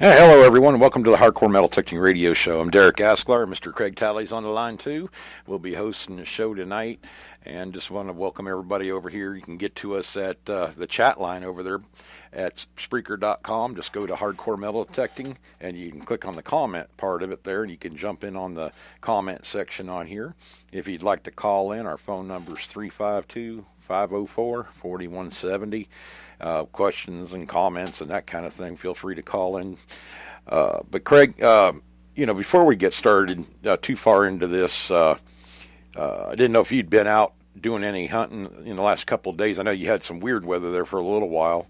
Hey, hello, everyone. Welcome to the Hardcore Metal Detecting Radio Show. I'm Derek Asklar. Mr. Craig Talley's on the line, too. We'll be hosting the show tonight. And just want to welcome everybody over here. You can get to us at the chat line over there at Spreaker.com. Just go to Hardcore Metal Detecting, and you can click on the comment part of it there, and you can jump in on the comment section on here. If you'd like to call in, our phone number is 352-504-4170. Questions and comments and that kind of thing, feel free to call in. But Craig, before we get started too far into this, I didn't know if you'd been out doing any hunting in the last couple of days. I know you had some weird weather there for a little while.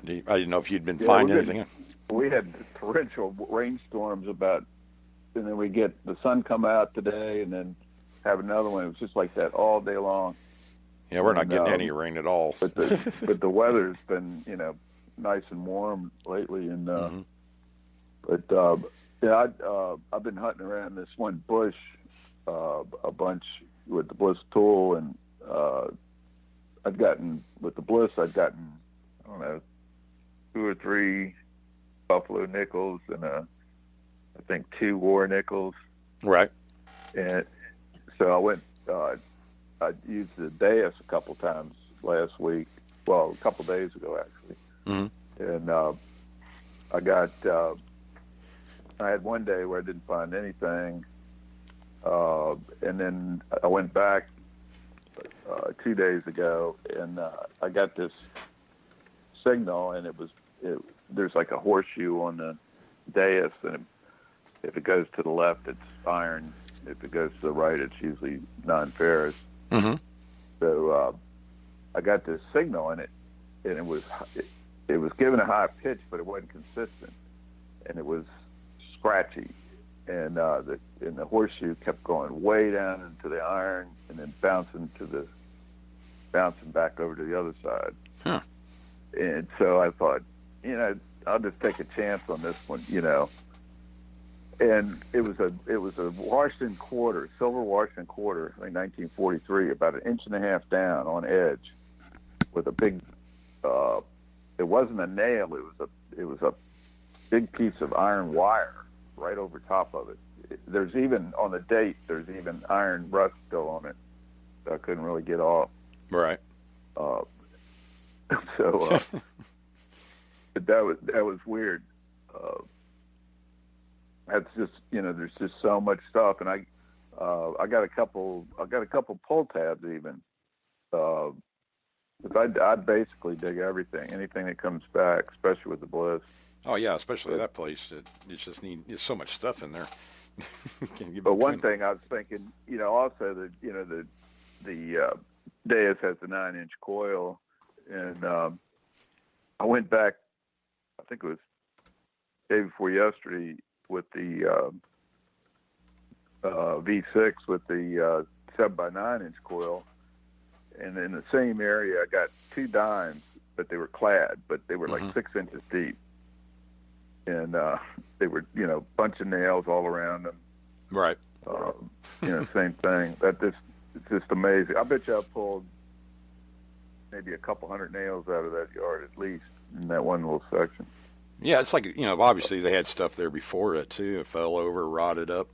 I didn't know if you'd been finding anything. We had torrential rainstorms and then we get the sun come out today and then have another one. It was just like that all day long. Yeah, we're not getting any rain at all. But the weather's been, nice and warm lately. And I've been hunting around this one bush a bunch with the Bliss tool, and I've gotten I don't know, 2 or 3 buffalo nickels and I think 2 war nickels. Right. And so I went. I used the Deus a couple times last week. Well, a couple days ago, actually. And I had one day where I didn't find anything. And then I went back 2 days ago, and I got this signal, and there's like a horseshoe on the Deus, and if it goes to the left, it's iron. If it goes to the right, it's usually non-ferrous. So I got this signal in it, and it was given a high pitch, but it wasn't consistent, and it was scratchy, and the horseshoe kept going way down into the iron, and then bouncing back over to the other side. And so I thought, I'll just take a chance on this one, And it was a Washington quarter, silver Washington quarter, I think 1943, about 1.5 inches down on edge, with a big. It wasn't a nail; it was a big piece of iron wire right over top of it. There's even on the date, there's even iron rust still on it, so I couldn't really get off. Right. But that was weird. That's just there's just so much stuff, and I got a couple pull tabs even. I basically dig anything that comes back, especially with the Bliss. Oh yeah, especially that place. There's so much stuff in there. But one thing I was thinking, also that the Deus has the 9-inch coil, and I went back. I think it was the day before yesterday, with the V6 with the 7x9-inch coil, and in the same area I got 2 dimes, but they were clad, but they were like 6 inches deep, and they were bunch of nails all around them. Right. Same thing. It's just amazing. I bet you I pulled maybe a couple hundred nails out of that yard at least in that one little section. Yeah, it's like, obviously they had stuff there before it, too. It fell over, rotted up.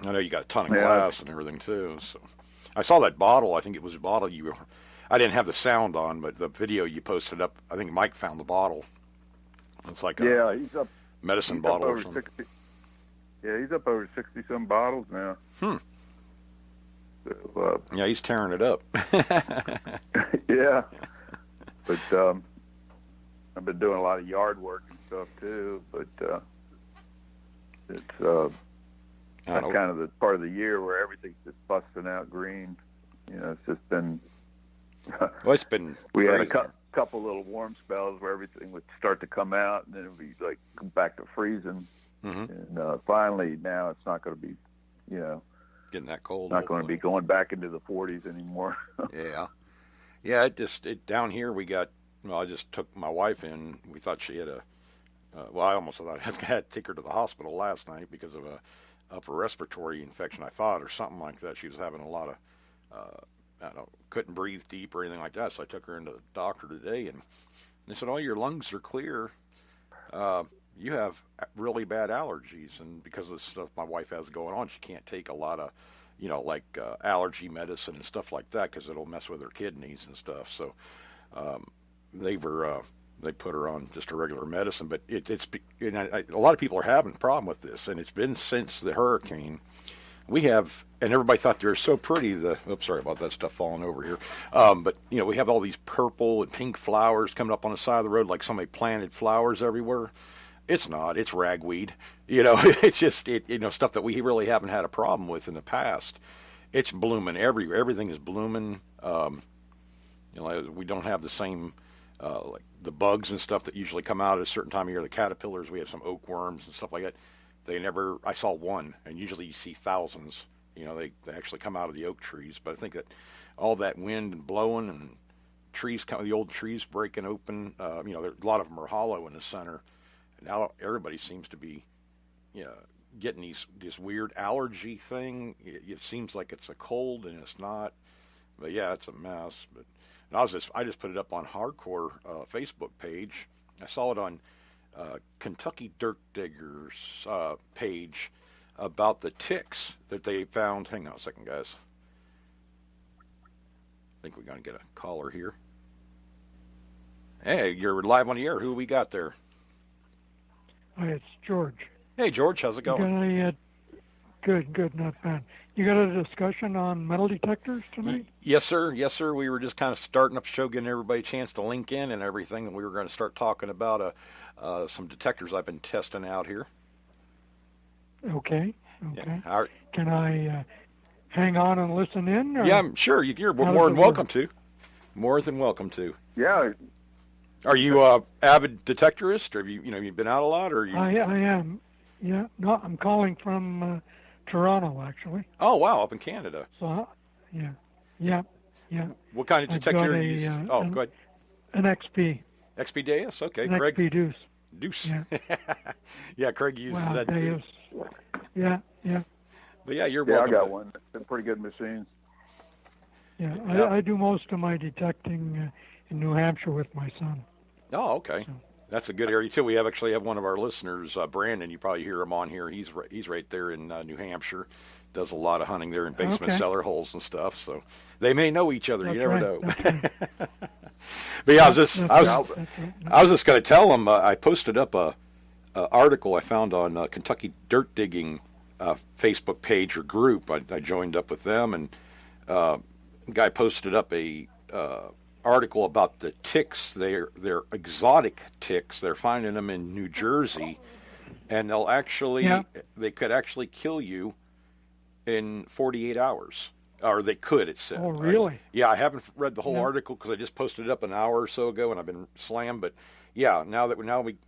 I know you got a ton of glass and everything, too. So I saw that bottle. I think it was a bottle I didn't have the sound on, but the video you posted up, I think Mike found the bottle. It's like a medicine bottle or something. 60, he's up over 60-some bottles now. So, yeah, he's tearing it up. Yeah. But I've been doing a lot of yard work and stuff too, but it's kind of the part of the year where everything's just busting out green. It's just been. Well, it's been. We crazy. had a couple little warm spells where everything would start to come out, and then it would be like come back to freezing. And finally, now it's not going to be, getting that cold. Not going to be going back into the 40s anymore. Yeah. Down here we got. Well, I just took my wife in. We thought she had I almost thought I had to take her to the hospital last night because of a upper respiratory infection, I thought, or something like that. She was having a lot of, couldn't breathe deep or anything like that. So I took her into the doctor today, and they said, "Oh, your lungs are clear." You have really bad allergies, and because of the stuff my wife has going on, she can't take a lot of, like allergy medicine and stuff like that because it'll mess with her kidneys and stuff. So they put her on just a regular medicine, but a lot of people are having a problem with this, and it's been since the hurricane. We have, and everybody thought they were so pretty. Oops, sorry about that stuff falling over here. But we have all these purple and pink flowers coming up on the side of the road, like somebody planted flowers everywhere. It's not. It's ragweed. It's just stuff that we really haven't had a problem with in the past. It's blooming everywhere. Everything is blooming. We don't have the same like the bugs and stuff that usually come out at a certain time of year. The caterpillars. We have some oak worms and stuff like that. They never. I saw one, and usually you see thousands. They actually come out of the oak trees. But I think that all that wind and blowing and the old trees breaking open. A lot of them are hollow in the center. And now everybody seems to be, getting this weird allergy thing. It seems like it's a cold, and it's not. But yeah, it's a mess. But I just put it up on Hardcore Facebook page. I saw it on Kentucky Dirt Diggers page about the ticks that they found. Hang on a second, guys. I think we're going to get a caller here. Hey, you're live on the air. Who we got there? Hi, it's George. Hey, George, how's it going? Good, not bad. You got a discussion on metal detectors tonight? Yes, sir. We were just kind of starting up the show, getting everybody a chance to link in and everything, and we were going to start talking about some detectors I've been testing out here. Okay. Yeah. Can I hang on and listen in? Or yeah, I'm sure. You're more than welcome to. More than welcome to. Yeah. Are you a avid detectorist, or have you been out a lot, or you? I am. Yeah. No, I'm calling from Toronto, actually. Oh wow, up in Canada. So, yeah. What kind of detector are you using? Go ahead. An XP. XP Deus. Okay, an Craig. XP Deuce. Deuce. Yeah. Yeah, Craig uses that. Deus. Yeah. But yeah, you're welcome. Yeah, I got one. They're pretty good machines. Yeah, I do most of my detecting in New Hampshire with my son. Oh, okay. So. That's a good area too. We actually have one of our listeners, Brandon. You probably hear him on here. He's right there in New Hampshire. Does a lot of hunting there in basement cellar holes and stuff. So they may know each other. That's you never right. know. Right. But yeah, I was just going to tell him. I posted up a article I found on Kentucky Dirt Digging Facebook page or group. I joined up with them, and a guy posted up a article about the ticks. They're exotic ticks. They're finding them in New Jersey, and they could actually kill you in 48 hours. Or they could, it said. Oh, really? Right? Yeah, I haven't read the whole article because I just posted it up an hour or so ago, and I've been slammed. But yeah, now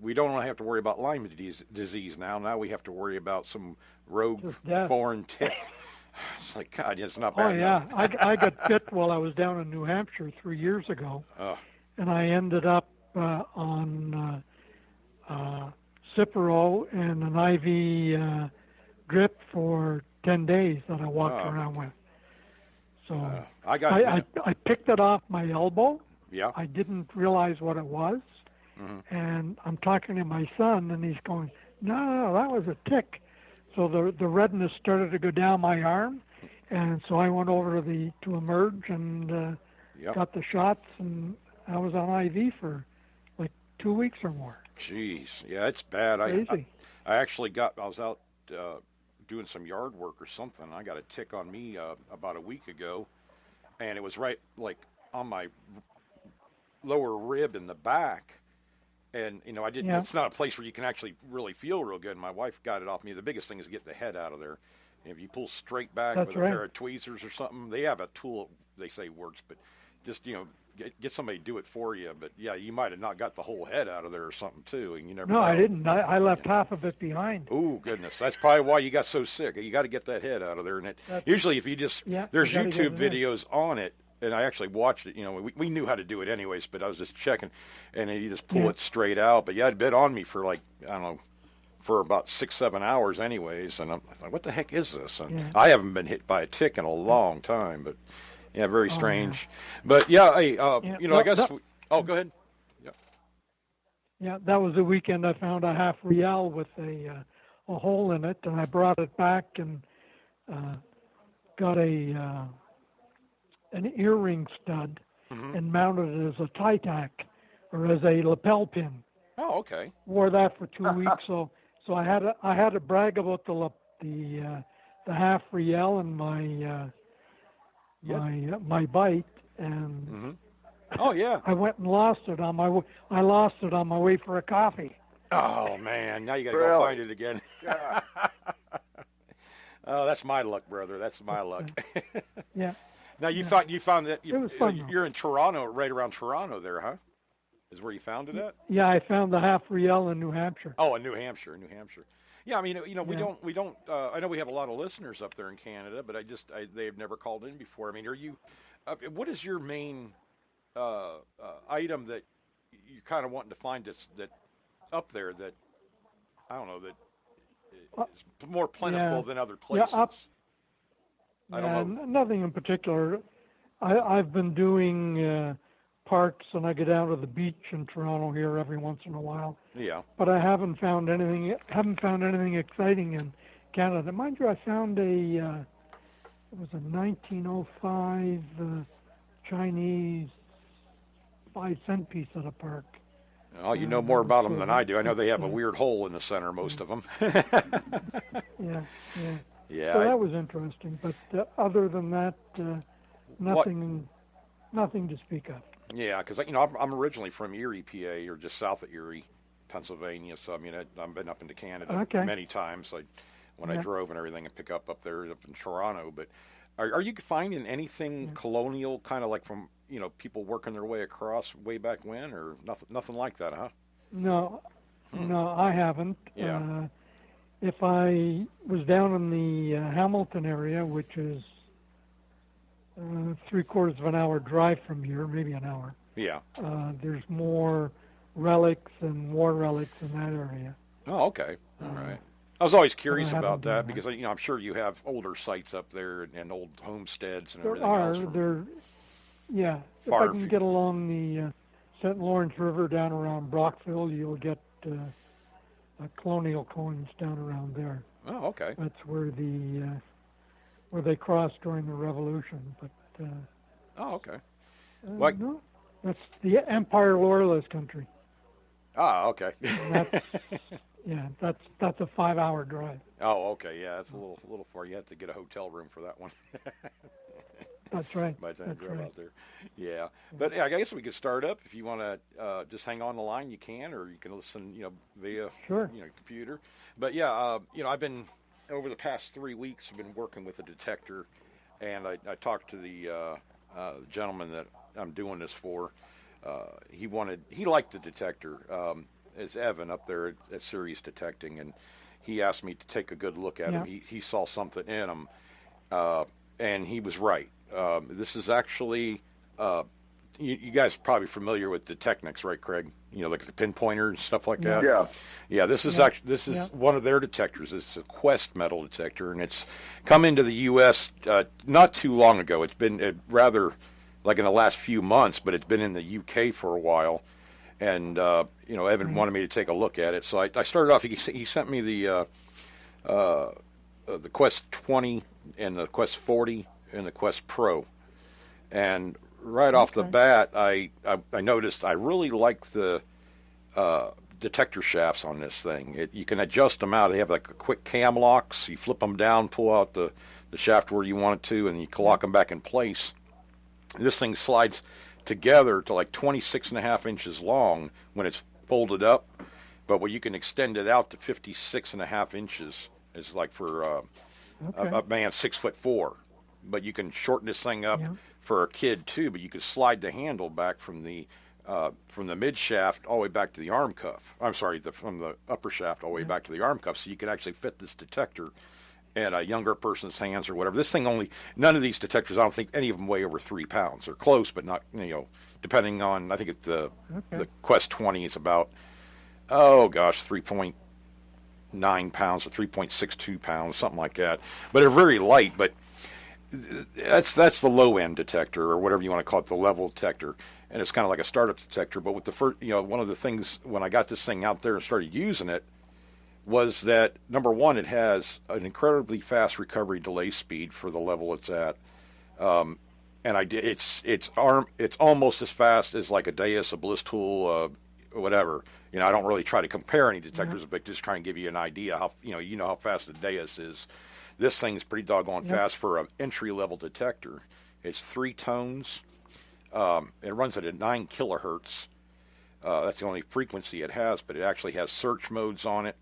we don't have to worry about Lyme disease now. Now we have to worry about some rogue foreign tick. It's like, God, it's not bad. Oh, yeah. I got bit while I was down in New Hampshire 3 years ago. And I ended up on Cipro and an IV drip for 10 days that I walked around with. So I picked it off my elbow. Yeah. I didn't realize what it was. Mm-hmm. And I'm talking to my son, and he's going, no, that was a tick. So the redness started to go down my arm, and so I went over to Emerge and got the shots, and I was on IV for like 2 weeks or more. Jeez, yeah, it's bad. I actually I was out doing some yard work or something. I got a tick on me about a week ago, and it was right like on my lower rib in the back. And, I didn't, it's not a place where you can actually really feel real good. And my wife got it off me. The biggest thing is get the head out of there. And if you pull straight back with a pair of tweezers or something, they have a tool they say works, but just, get somebody to do it for you. But yeah, you might have not got the whole head out of there or something too. And you never know. I didn't. I left half of it behind. Oh, goodness. That's probably why you got so sick. You got to get that head out of there. And usually if you just, there's YouTube videos on it. And I actually watched it. We knew how to do it anyways, but I was just checking, and you just pull it straight out. But it bit on me for for about 6-7 hours anyways. And I'm like, what the heck is this? And I haven't been hit by a tick in a long time, but very strange. But I guess. Go ahead. Yeah. Yeah, that was the weekend I found a half rial with a hole in it, and I brought it back and got an earring stud Hmm. and mounted it as a tie tack or as a lapel pin. Oh, okay. Wore that for 2 weeks, so I had to brag about the half rial and Yeah. my bite, and Hmm. Oh, yeah. I went and lost it on I lost it on my way for a coffee. Oh, man. Now you got to go Really? find it again. God. Oh, that's my luck, brother. That's my luck. Yeah, Now you found that it was fun. you're in Toronto, right around Toronto there, huh? Is where you found it at? Yeah, I found the half rial in New Hampshire. Oh, in New Hampshire, New Hampshire. Yeah, I mean, we Yeah. don't. I know we have a lot of listeners up there in Canada, but they've never called in before. I mean, are you? What is your main item that you're kind of wanting to find that up there that I don't know that Uh, is more plentiful yeah. than other Yeah, places? I Yeah, don't know. nothing in particular. I've been doing parks, and I go down to the beach in Toronto here every once in a while. Yeah. But I haven't found anything exciting in Canada. Mind you, I found it was a 1905 Chinese 5-cent piece at a park. Oh, you know more about them so than I do. I know they have a uh, weird hole in the center, most of them. Yeah, yeah. Yeah. So that was interesting. But other than that, What- nothing to speak of. Yeah, because I'm originally from Erie, PA, or just south of Erie, Pennsylvania. So I mean, I've been up into Canada Okay. many times. When I Yeah. drove and everything, and pick up there up in Toronto. But are you finding anything colonial, kind of like from people working their way across way back when, or nothing like that, huh? No, no, I haven't. Yeah. If I was down in the Hamilton area, which is 3/4 of an hour drive from here, maybe an hour, Yeah. there's more relics and war relics in that area. Oh, okay. All right. I was always curious haven't about that done because I'm sure you have older sites up there and old homesteads and There everything are, else. yeah. If Far I can afield. get along the St. Lawrence River down around Brockville, you'll get colonial coins down around there. Oh, okay. That's where where they crossed during the Revolution. But Oh, okay. Like- no, that's the Empire Loyalist country. Ah, okay. Yeah, that's a 5-hour drive. Oh, okay. Yeah, that's a little far. You have to get a hotel room for that one. That's right. By the time That's you drive right. out there. Yeah. But yeah, I guess we could start up. If you want to just hang on the line, you can, or you can listen, via Sure. computer. But yeah, I've been over the past 3 weeks. I've been working with a detector, and I talked to the gentleman that I'm doing this for. He liked the detector. It's Evan up there at Sirius Detecting, and he asked me to take a good look at him. He saw something in him, and he was right. This is actually, you guys are probably familiar with the Technics, right, Craig? Like the pinpointer and stuff like that. Yeah. Yeah, this is Yeah. one of their detectors. It's a Quest metal detector, and it's come into the U.S. Not too long ago. It's been rather like in the last few months, but it's been in the U.K. for a while. And Evan wanted me to take a look at it, so I started off. He sent me the Quest 20 and the Quest 40 and the Quest Pro, and right off the bat, I noticed I really like the detector shafts on this thing. You can adjust them out. They have like a quick cam locks. You flip them down, pull out the shaft where you want it to, and you can lock them back in place. This thing slides together to like 26.5 inches long when it's folded up, but you can extend it out to 56.5 inches. It's like for a man 6'4", but you can shorten this thing up for a kid too. But you can slide the handle back from the mid shaft all the way back to the arm cuff. I'm sorry, from the upper shaft all the way back to the arm cuff, so you can actually fit this detector in a younger person's hands or whatever. This thing none of these detectors, I don't think any of them weigh over 3 pounds. They're close, but not, depending on, I think the Quest 20 is about, 3.9 pounds or 3.62 pounds, something like that. But they're very light. But that's the low end detector, or whatever you want to call it, the level detector, and it's kind of like a startup detector. But with the first, one of the things when I got this thing out there and started using it was that, number one, it has an incredibly fast recovery delay speed for the level it's at. And it's almost as fast as like a Deus, a Bliss tool, whatever. I don't really try to compare any detectors, but just try and give you an idea how how fast a Deus is. This thing's pretty doggone fast for an entry level detector. It's 3 tones. It runs at 9 kilohertz. That's the only frequency it has, but it actually has search modes on it.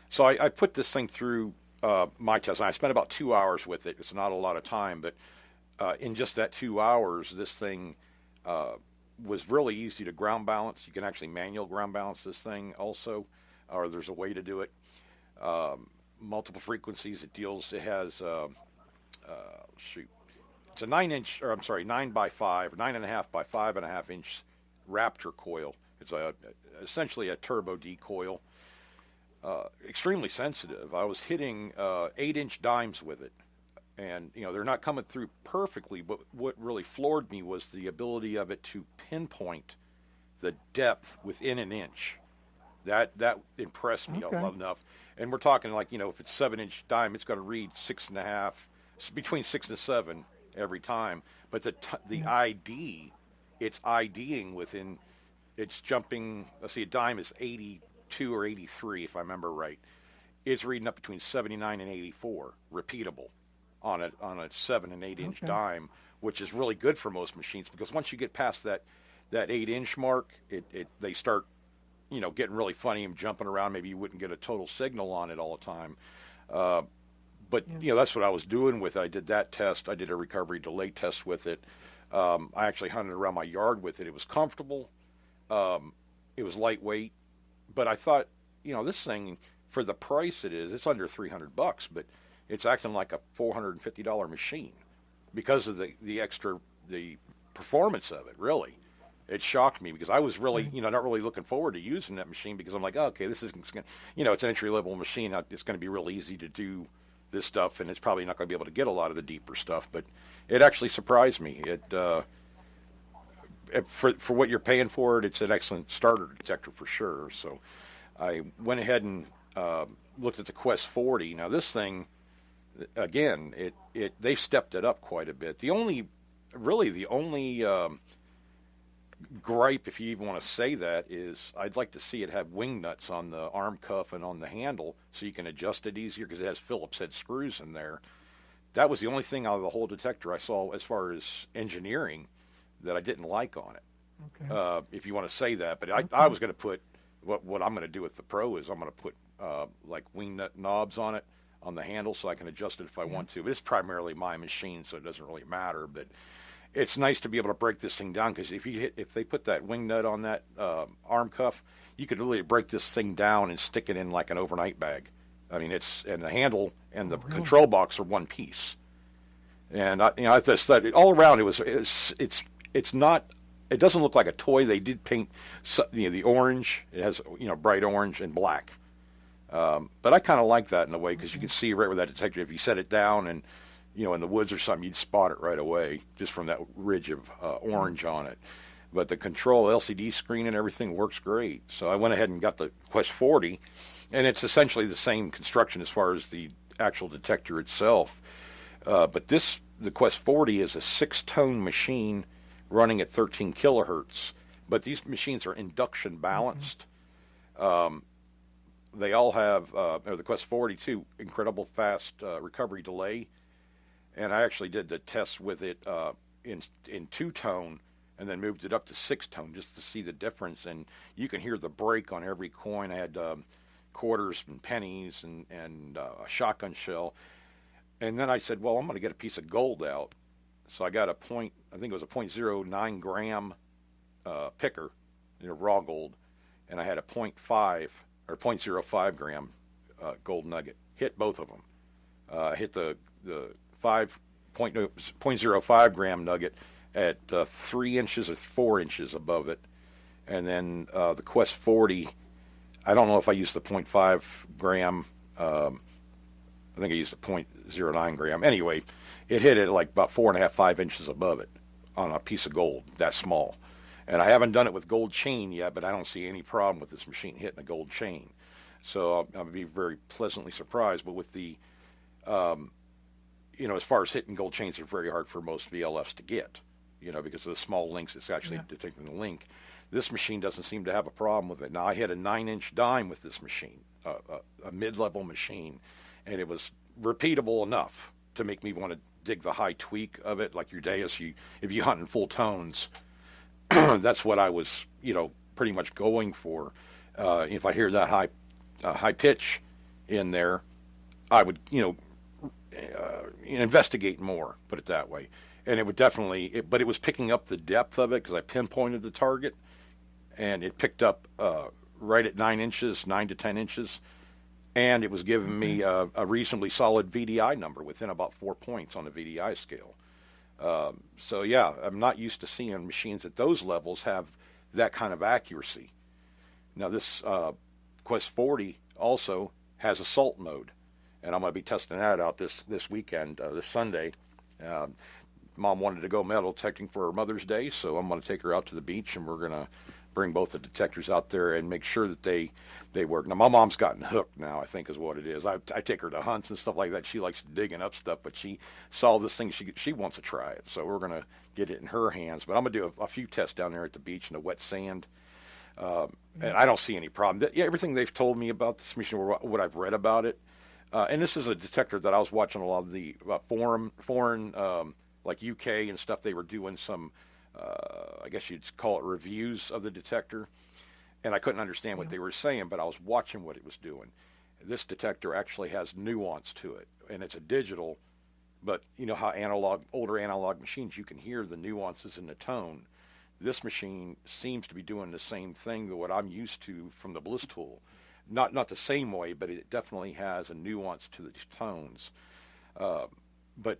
So I put this thing through my test, and I spent about 2 hours with it. It's not a lot of time, but in just that 2 hours, this thing was really easy to ground balance. You can actually manual ground balance this thing also, or there's a way to do it. Multiple frequencies. It has it's a 9 by 5, 9.5 by 5.5 inch Raptor coil. It's essentially a turbo D coil. Extremely sensitive. I was hitting 8-inch dimes with it, and they're not coming through perfectly. But what really floored me was the ability of it to pinpoint the depth within an inch. That impressed me enough. And we're talking like if it's 7-inch dime, it's going to read 6.5, between 6 and 7 every time. But the ID, it's IDing within. It's jumping. Let's see, a dime is 82 or 83, if I remember right. It's reading up between 79 and 84, repeatable, on a 7 and 8-inch dime, which is really good for most machines, because once you get past that 8-inch mark, they start getting really funny and jumping around. Maybe you wouldn't get a total signal on it all the time. But that's what I was doing with it. I did that test. I did a recovery delay test with it. I actually hunted around my yard with it. It was comfortable. It was lightweight. But I thought, this thing, for the price it's under $300, but it's acting like a $450 machine because of the performance of it, really. It shocked me, because I was really, not really looking forward to using that machine, because I'm like, okay, this isn't going to, it's an entry-level machine. It's going to be real easy to do this stuff, and it's probably not going to be able to get a lot of the deeper stuff. But it actually surprised me. For what you're paying for it, it's an excellent starter detector for sure. So I went ahead and looked at the Quest 40. Now this thing, again, they've stepped it up quite a bit. The only gripe, if you even want to say that, is I'd like to see it have wing nuts on the arm cuff and on the handle, so you can adjust it easier, because it has Phillips head screws in there. That was the only thing out of the whole detector I saw as far as engineering that I didn't like on it. If you want to say that, but I was going to put what I'm going to do with the Pro is I'm going to put like wing nut knobs on it on the handle, so I can adjust it if I want to. But it's primarily my machine, so it doesn't really matter. But it's nice to be able to break this thing down, because if they put that wing nut on that arm cuff, you could really break this thing down and stick it in like an overnight bag. I mean, and the handle and the control box are one piece. And I just thought all around it's not. It doesn't look like a toy. They did paint the orange. It has bright orange and black. But I kind of like that in a way, because you can see right where that detector. If you set it down and in the woods or something, you'd spot it right away just from that ridge of orange on it. But the control LCD screen and everything works great. So I went ahead and got the Quest 40, and it's essentially the same construction as far as the actual detector itself. But the Quest 40 is a 6-tone machine running at 13 kilohertz. But these machines are induction balanced. They all have, the Quest 40 too, incredible fast recovery delay. And I actually did the test with it in 2-tone, and then moved it up to 6-tone just to see the difference. And you can hear the break on every coin. I had quarters and pennies and a shotgun shell. And then I said, well, I'm going to get a piece of gold out. So I got I think it was a 0.09 gram picker, raw gold, and I had a 0.5 or 0.05 gram gold nugget. Hit both of them. Hit the 0.05 gram nugget at 3 inches or 4 inches above it. And then the Quest 40, I don't know if I used the 0.5 gram I think I used a .09 gram. Anyway, it hit it like about 4.5, 5 inches above it on a piece of gold that small. And I haven't done it with gold chain yet, but I don't see any problem with this machine hitting a gold chain. So I'll be very pleasantly surprised. But with the, as far as hitting gold chains, they're very hard for most VLFs to get, because of the small links. It's actually detecting the link. This machine doesn't seem to have a problem with it. Now, I hit a 9-inch dime with this machine, a mid-level machine, and it was repeatable enough to make me want to dig the high tweak of it, like your Deus. If you hunt in full tones, that's what I was, pretty much going for. If I hear that high pitch in there, I would, investigate more, put it that way. And it would definitely, but it was picking up the depth of it because I pinpointed the target, and it picked up right at 9 inches, 9 to 10 inches, and it was giving me a reasonably solid VDI number within about 4 points on the VDI scale. So yeah, I'm not used to seeing machines at those levels have that kind of accuracy. Now this Quest 40 also has assault mode, and I'm going to be testing that out this weekend, this Sunday. Mom wanted to go metal detecting for her Mother's Day, so I'm going to take her out to the beach, and we're going to bring both the detectors out there and make sure that they work. Now, my mom's gotten hooked now, I think is what it is. I take her to hunts and stuff like that. She likes digging up stuff, but she saw this thing. She wants to try it, so we're going to get it in her hands. But I'm going to do a few tests down there at the beach in the wet sand, and I don't see any problem. Everything they've told me about this machine, what I've read about it, and this is a detector that I was watching a lot of the foreign like UK and stuff. They were doing some, I guess you'd call it reviews of the detector, and I couldn't understand what they were saying, but I was watching what it was doing. This detector actually has nuance to it, and it's a digital, but you know how older analog machines, you can hear the nuances in the tone. This machine seems to be doing the same thing that what I'm used to from the Bliss tool. Not the same way, but it definitely has a nuance to the tones. But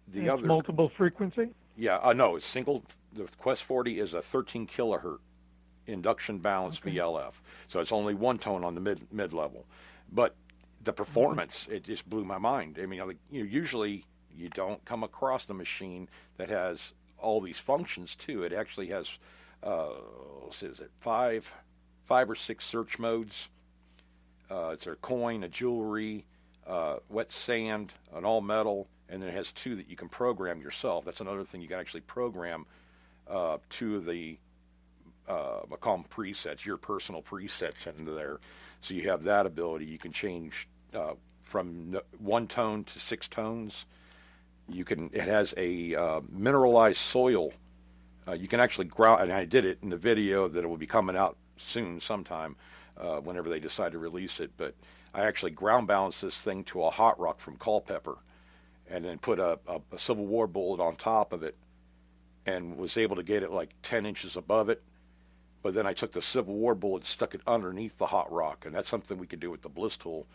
the other multiple frequency? Yeah, no, it's single. The Quest 40 is a 13 kilohertz induction balanced VLF, so it's only one tone on the mid level. But the performance, it just blew my mind. I mean, usually you don't come across the machine that has all these functions too. It actually has, five or six search modes. It's a coin, a jewelry, wet sand, an all metal. And then it has two that you can program yourself. That's another thing. You can actually program two of the, I call them presets, your personal presets into there. So you have that ability. You can change from one tone to 6 tones. It has a mineralized soil. You can actually ground, and I did it in the video that it will be coming out soon sometime whenever they decide to release it. But I actually ground balanced this thing to a hot rock from Culpeper, and then put a Civil War bullet on top of it, and was able to get it like 10 inches above it. But then I took the Civil War bullet and stuck it underneath the hot rock, and that's something we could do with the Bliss tool.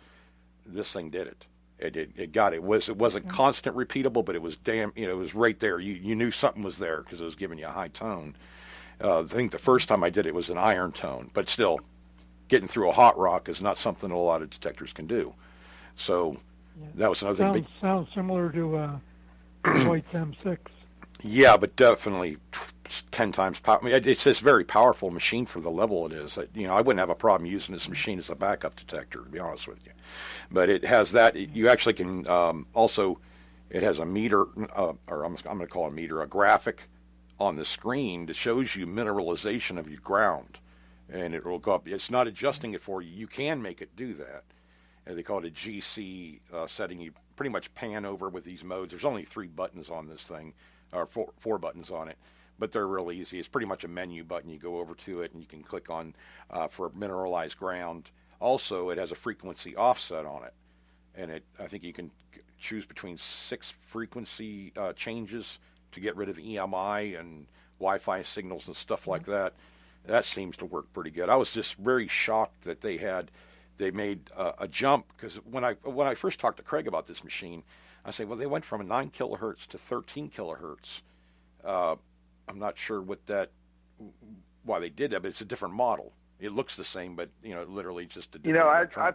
This thing did it. It got it. It wasn't constant repeatable, but it was it was right there. You knew something was there because it was giving you a high tone. I think the first time I did it was an iron tone, but still, getting through a hot rock is not something a lot of detectors can do. So. Yeah. That was another thing. Sounds similar to White's M6. Yeah, but definitely 10 times power. I mean, it's this very powerful machine for the level it is. I wouldn't have a problem using this machine as a backup detector, to be honest with you. But it has that. You actually can also. It has a meter, or I'm going to call it a meter, a graphic on the screen that shows you mineralization of your ground, and it will go up. It's not adjusting it for you. You can make it do that. They call it a GC setting. You pretty much pan over with these modes. There's only 3 buttons on this thing, or 4 buttons on it, but they're really easy. It's pretty much a menu button. You go over to it, and you can click on for mineralized ground. Also, it has a frequency offset on it, and I think you can choose between 6 frequency changes to get rid of EMI and Wi-Fi signals and stuff like that. That seems to work pretty good. I was just very shocked that they made a jump, because when I first talked to Craig about this machine, I said, well, they went from a 9 kilohertz to 13 kilohertz. I'm not sure why they did that, but it's a different model. It looks the same, but literally just a different. I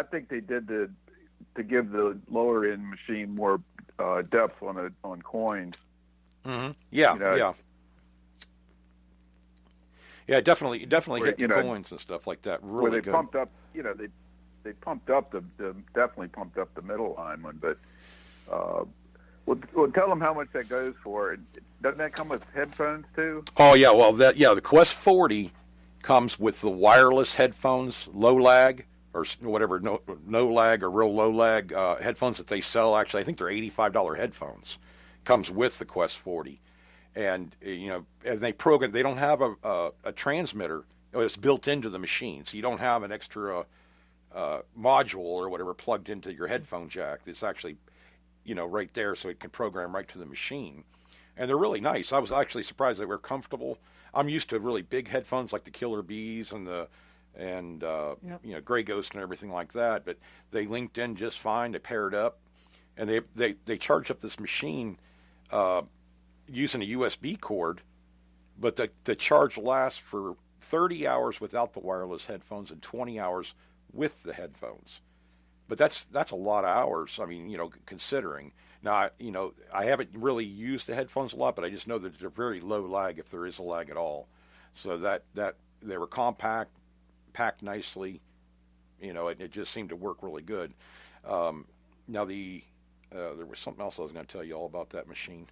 think they did to give the lower end machine more depth on coins. Mm-hmm. Yeah, You know, yeah. Yeah, definitely where, hit the coins and stuff like that. Really where they good. pumped up, they pumped up the definitely pumped up the middle line one, but we'll tell them how much that goes for. Doesn't that come with headphones too? Oh yeah, well the Quest 40 comes with the wireless headphones, low lag or whatever, no lag or real low lag headphones that they sell. Actually, I think they're $85 headphones. Comes with the Quest 40, and and they program. They don't have a transmitter. It's built into the machine, so you don't have an extra module or whatever plugged into your headphone jack. It's actually right there, so it can program right to the machine. And they're really nice. I was actually surprised they were comfortable. I'm used to really big headphones like the Killer Bees and Grey Ghost and everything like that, but they linked in just fine. They paired up, and they charge up this machine using a USB cord, but the charge lasts for 30 hours without the wireless headphones and 20 hours with the headphones. But that's a lot of hours. I mean, considering. Now, I haven't really used the headphones a lot, but I just know that they're very low lag if there is a lag at all. So that they were compact, packed nicely. It just seemed to work really good. Now there was something else I was going to tell you all about that machine.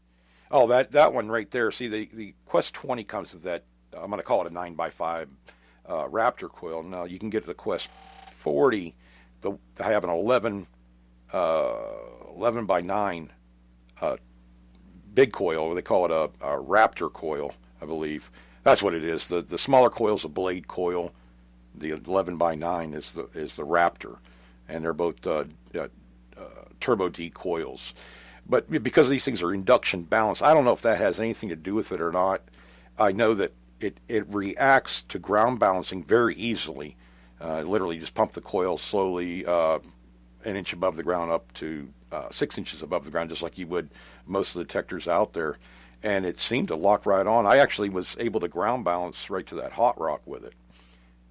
Oh, that one right there. See, the Quest 20 comes with that. I'm going to call it a 9x5 Raptor coil. Now you can get the Quest 40. I have an 11 by 9 big coil. They call it a Raptor coil, I believe. That's what it is. The smaller coil is a blade coil. The 11 by 9 is the Raptor, and they're both Turbo D coils. But because these things are induction balanced, I don't know if that has anything to do with it or not. I know that it reacts to ground balancing very easily. Literally just pump the coil slowly an inch above the ground up to 6 inches above the ground, just like you would most of the detectors out there. And it seemed to lock right on. I actually was able to ground balance right to that hot rock with it.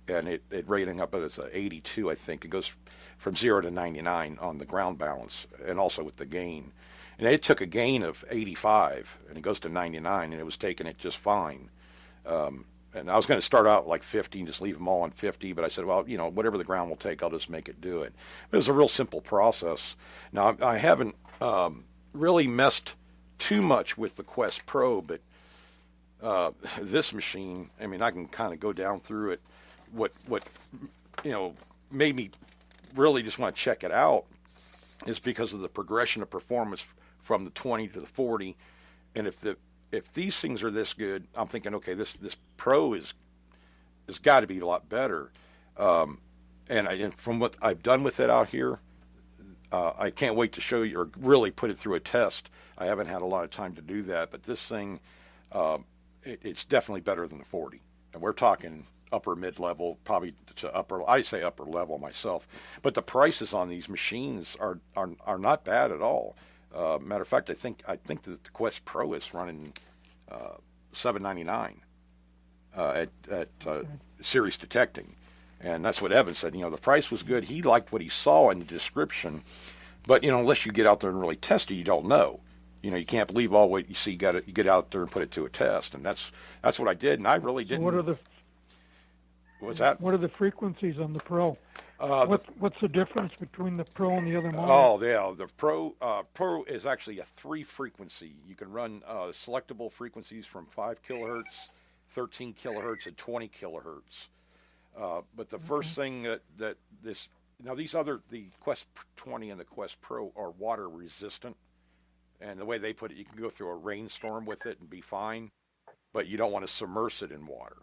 And it rating up as a 82, I think. It goes from 0 to 99 on the ground balance and also with the gain. And it took a gain of 85, and it goes to 99, and it was taking it just fine. And I was going to start out like 50 and just leave them all on 50, but I said, well, whatever the ground will take, I'll just make it do it. It was a real simple process. Now, I haven't really messed too much with the Quest Pro, but this machine, I mean, I can kind of go down through it. What made me really just want to check it out is because of the progression of performance from the 20 to the 40. And if these things are this good, I'm thinking, okay, this Pro has got to be a lot better. And from what I've done with it out here, I can't wait to show you or really put it through a test. I haven't had a lot of time to do that, but this thing, it's definitely better than the 40. And we're talking upper mid-level, probably to upper. I say upper level myself, but the prices on these machines are not bad at all. Matter of fact, I think that the Quest Pro is running $799 at Series Detecting, and that's what Evan said. The price was good. He liked what he saw in the description, but unless you get out there and really test it, you don't know. You can't believe all what you see. You get out there and put it to a test, and that's what I did. And I really didn't. What's that? What are the frequencies on the Pro? What's the difference between the Pro and the other model? Oh, yeah. The Pro is actually a 3-frequency. You can run selectable frequencies from 5 kilohertz, 13 kilohertz, and 20 kilohertz. But the first thing that this now the Quest 20 and the Quest Pro are water resistant, and the way they put it, you can go through a rainstorm with it and be fine, but you don't want to submerge it in water.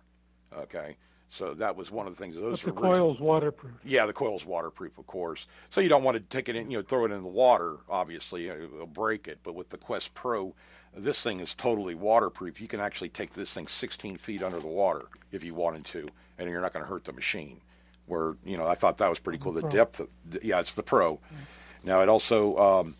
Okay. So that was one of the things. But the coil's waterproof. Yeah, the coil's waterproof, of course. So you don't want to take it in, throw it in the water. Obviously, it'll break it. But with the Quest Pro, this thing is totally waterproof. You can actually take this thing 16 feet under the water if you wanted to, and you're not going to hurt the machine. Where I thought that was pretty cool. The depth of, it's the Pro. Yeah. Now it also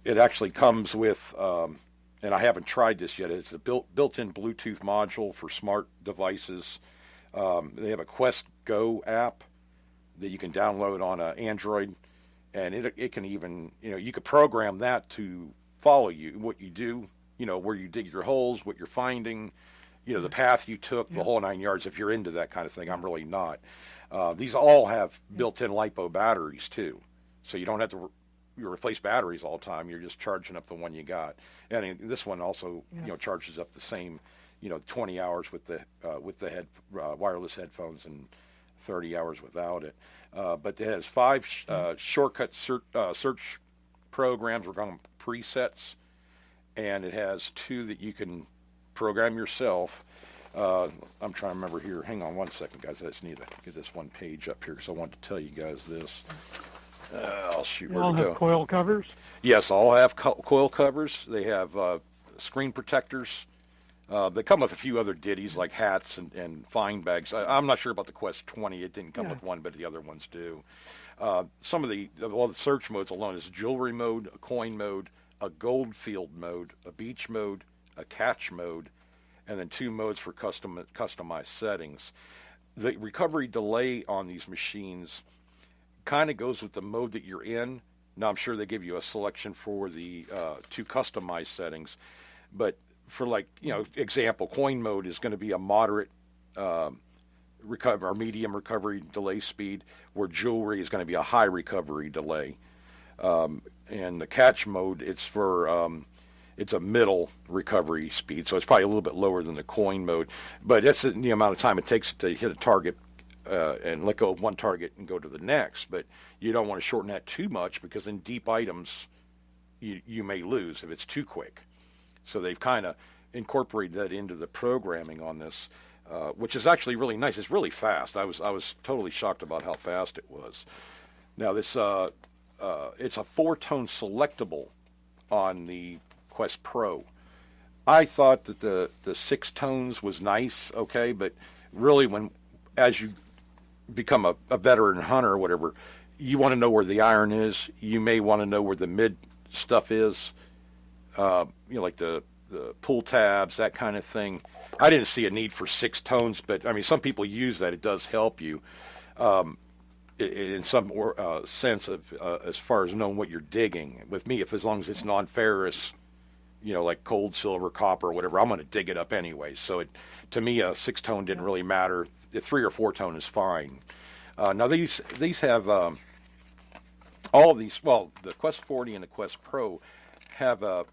it actually comes with, and I haven't tried this yet. It's a built-in Bluetooth module for smart devices. They have a Quest Go app that you can download on Android, and it can even, you could program that to follow you, what you do, where you dig your holes, what you're finding, the path you took, the whole 9 yards. If you're into that kind of thing, I'm really not. These all have built-in LiPo batteries too, so you don't have to you replace batteries all the time. You're just charging up the one you got. And this one also, charges up the same, 20 hours with the wireless headphones and 30 hours without it. But it has 5 shortcut search programs. We're calling them presets, and it has 2 that you can program yourself. I'm trying to remember here. Hang on one second, guys. I just need to get this one page up here because I want to tell you guys this. I'll shoot where to go. Have coil covers? Yes, all have coil covers. They have screen protectors. They come with a few other ditties like hats and fine bags. I'm not sure about the Quest 20. It didn't come with one, but the other ones do. Some of the search modes alone is jewelry mode, a coin mode, a gold field mode, a beach mode, a catch mode, and then 2 modes for customized settings. The recovery delay on these machines kind of goes with the mode that you're in. Now, I'm sure they give you a selection for the 2 customized settings, but for example, coin mode is going to be a moderate recovery or medium recovery delay speed, where jewelry is going to be a high recovery delay. And the catch mode, it's for it's a middle recovery speed, so it's probably a little bit lower than the coin mode, but that's the amount of time it takes to hit a target and let go of one target and go to the next. But you don't want to shorten that too much, because in deep items you may lose if it's too quick. So they've kind of incorporated that into the programming on this, which is actually really nice. It's really fast. I was totally shocked about how fast it was. Now this it's a 4-tone selectable on the Quest Pro. I thought that the 6 tones was nice, okay, but really as you become a veteran hunter or whatever, you want to know where the iron is. You may want to know where the mid stuff is, like the pull tabs, that kind of thing. I didn't see a need for 6 tones, but I mean, some people use that. It does help you in some sense of as far as knowing what you're digging. With me, as long as it's non-ferrous, like gold, silver, copper, whatever, I'm going to dig it up anyway. So to me, a 6-tone didn't really matter. The 3 or 4-tone is fine. Now these have all of these. Well, the Quest 40 and the Quest Pro have a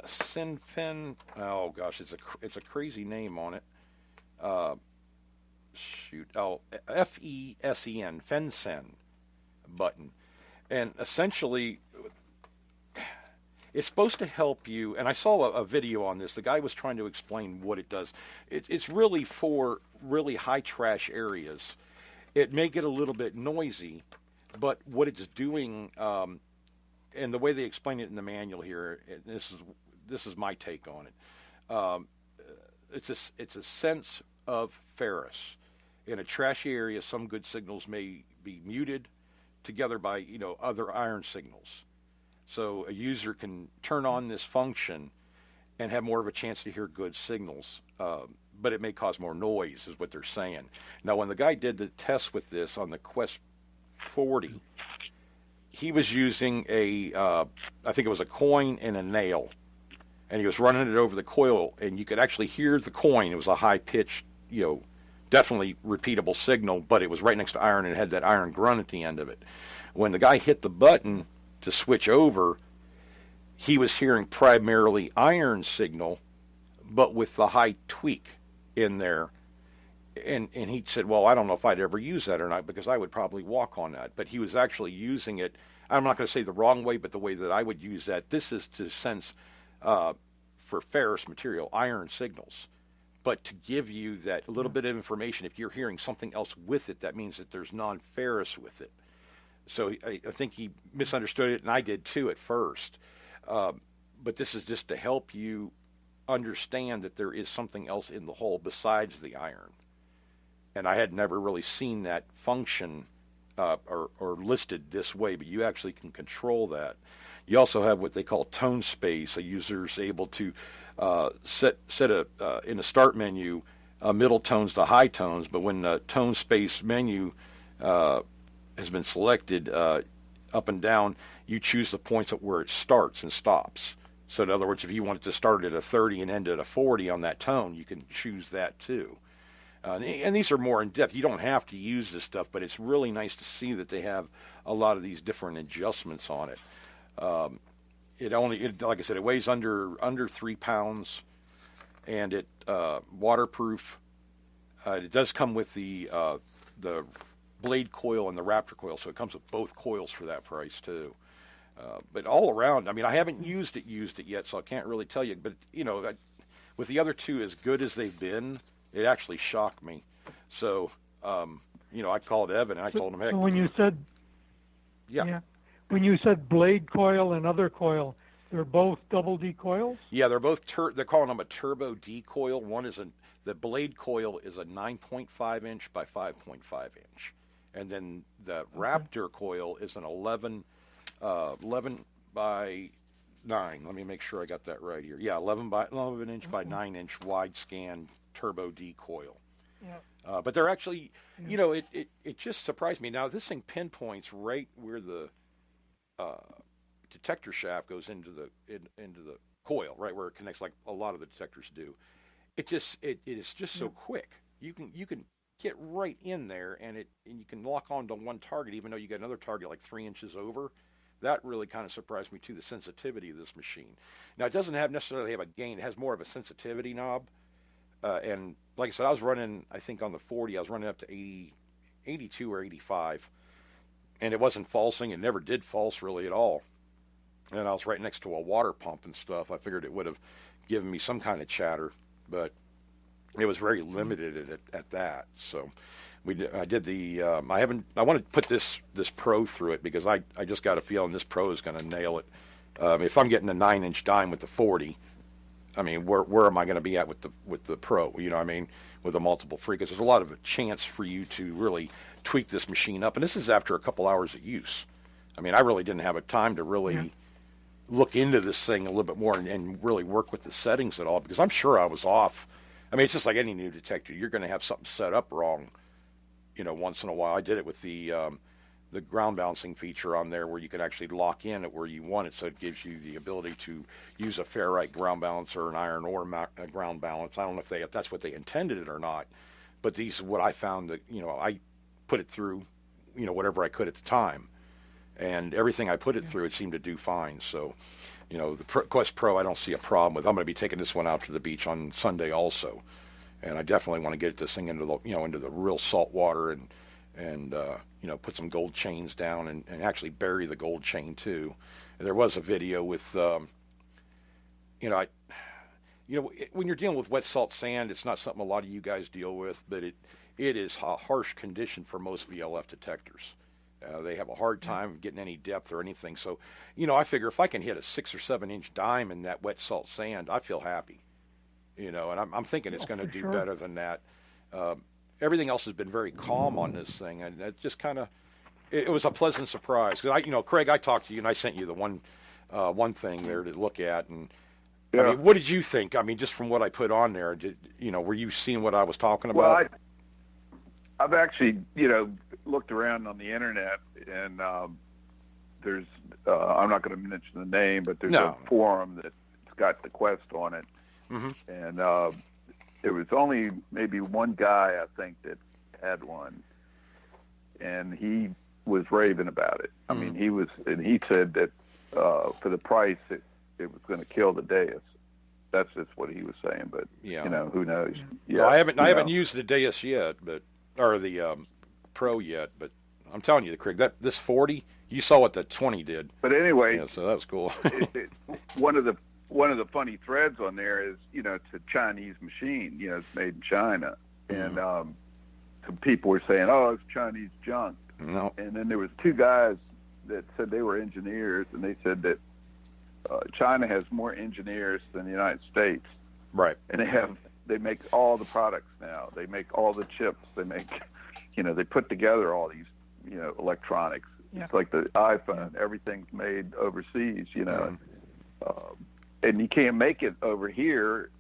Sinfen. Oh gosh, it's a crazy name on it. FESEN, FENSEN button, and essentially it's supposed to help you. And I saw a video on this. The guy was trying to explain what it does. It's really for really high trash areas. It may get a little bit noisy, but what it's doing, and the way they explain it in the manual here, this is my take on it. It's a sense of ferrous. In a trashy area, some good signals may be muted together by other iron signals. So a user can turn on this function and have more of a chance to hear good signals, but it may cause more noise, is what they're saying. Now, when the guy did the test with this on the Quest 40, he was using I think it was a coin and a nail, and he was running it over the coil, and you could actually hear the coin. It was a high-pitched, definitely repeatable signal, but it was right next to iron, and it had that iron grunt at the end of it. When the guy hit the button to switch over, he was hearing primarily iron signal, but with the high tweak in there. And he said, well, I don't know if I'd ever use that or not, because I would probably walk on that. But he was actually using it, I'm not going to say the wrong way, but the way that I would use that. This is to sense for ferrous material, iron signals. But to give you that little bit of information, if you're hearing something else with it, that means that there's non-ferrous with it. So I think he misunderstood it, and I did too at first. But this is just to help you understand that there is something else in the hole besides the iron. And I had never really seen that function or listed this way, but you actually can control that. You also have what they call tone space. A user is able to set in the start menu middle tones to high tones, but when the tone space menu has been selected, up and down, you choose the points at where it starts and stops. So in other words, if you want it to start at a 30 and end at a 40 on that tone, you can choose that too. And these are more in depth. You don't have to use this stuff, but it's really nice to see that they have a lot of these different adjustments on it. Like I said, it weighs under 3 pounds, and it waterproof. It does come with the blade coil and the Raptor coil, so it comes with both coils for that price too. But all around, I mean, I haven't used it yet, so I can't really tell you. But with the other two, as good as they've been, it actually shocked me. So, I called Evan and I told him, heck. So when you said, when you said blade coil and other coil, they're both double D coils? Yeah, they're both. They're calling them a turbo D coil. One is the blade coil is a 9.5 inch by 5.5 inch, and then the Raptor coil is an 11 by 9. Let me make sure I got that right here. Yeah, 11 inch by 9 inch wide scan turbo D coil. Yeah. But they're actually, it just surprised me. Now this thing pinpoints right where the detector shaft goes into the coil, right where it connects, like a lot of the detectors do. It is just so quick. You can get right in there and you can lock onto one target, even though you got another target like 3 inches over. That really kind of surprised me too, the sensitivity of this machine. Now it doesn't necessarily have a gain; it has more of a sensitivity knob. And like I said, I was running, I think on the 40, I was running up to 80, 82 or 85, and it wasn't falsing. It never did false really at all. And I was right next to a water pump and stuff. I figured it would have given me some kind of chatter, but it was very limited at that. So I did the. I want to put this Pro through it because I just got a feeling this Pro is going to nail it. If I'm getting a 9-inch dime with the 40, I mean, where am I going to be at with the Pro? You know what I mean? With a multiple free, because there's a lot of a chance for you to really tweak this machine up. And this is after a couple hours of use. I mean, I really didn't have a time to really look into this thing a little bit more and really work with the settings at all, because I'm sure I was off. I mean, it's just like any new detector. You're going to have something set up wrong, once in a while. I did it with the ground balancing feature on there, where you can actually lock in at where you want it, so it gives you the ability to use a ferrite ground balance or an iron ore ground balance. I don't know if that's what they intended it or not, but these are what I found that, I put it through, whatever I could at the time, and everything I put it through, it seemed to do fine. So, the Quest Pro, I don't see a problem with. I'm going to be taking this one out to the beach on Sunday also, and I definitely want to get this thing into the real salt water and put some gold chains down and actually bury the gold chain too. And there was a video with, when you're dealing with wet salt sand, it's not something a lot of you guys deal with, but it is a harsh condition for most VLF detectors. They have a hard time getting any depth or anything. So, I figure if I can hit a 6 or 7 inch dime in that wet salt sand, I feel happy. And I'm thinking it's going to do better than that. Everything else has been very calm on this thing, and it just kind of, it was a pleasant surprise. Because Craig, I talked to you and I sent you the one thing there to look at, and I mean, what did you think? I mean, just from what I put on there, were you seeing what I was talking about? Well, I've actually, looked around on the internet, and there's, I'm not going to mention the name, but there's a forum that's got the Quest on it, and there was only maybe one guy, I think, that had one, and he was raving about it. I mean, he said that for the price, it was going to kill the Deus. That's just what he was saying, but who knows? Yeah, well, I haven't used the Deus yet, or the Pro yet, but I'm telling you, Craig, this 40, you saw what the 20 did. But anyway, so that was cool. One of the funny threads on there is, it's a Chinese machine, it's made in China, and some people were saying, "Oh, it's Chinese junk." No. And then there was two guys that said they were engineers, and they said that China has more engineers than the United States. Right. And they make all the products now. They make all the chips. They make, they put together all these, electronics. Yeah. It's like the iPhone. Everything's made overseas, and you can't make it over here.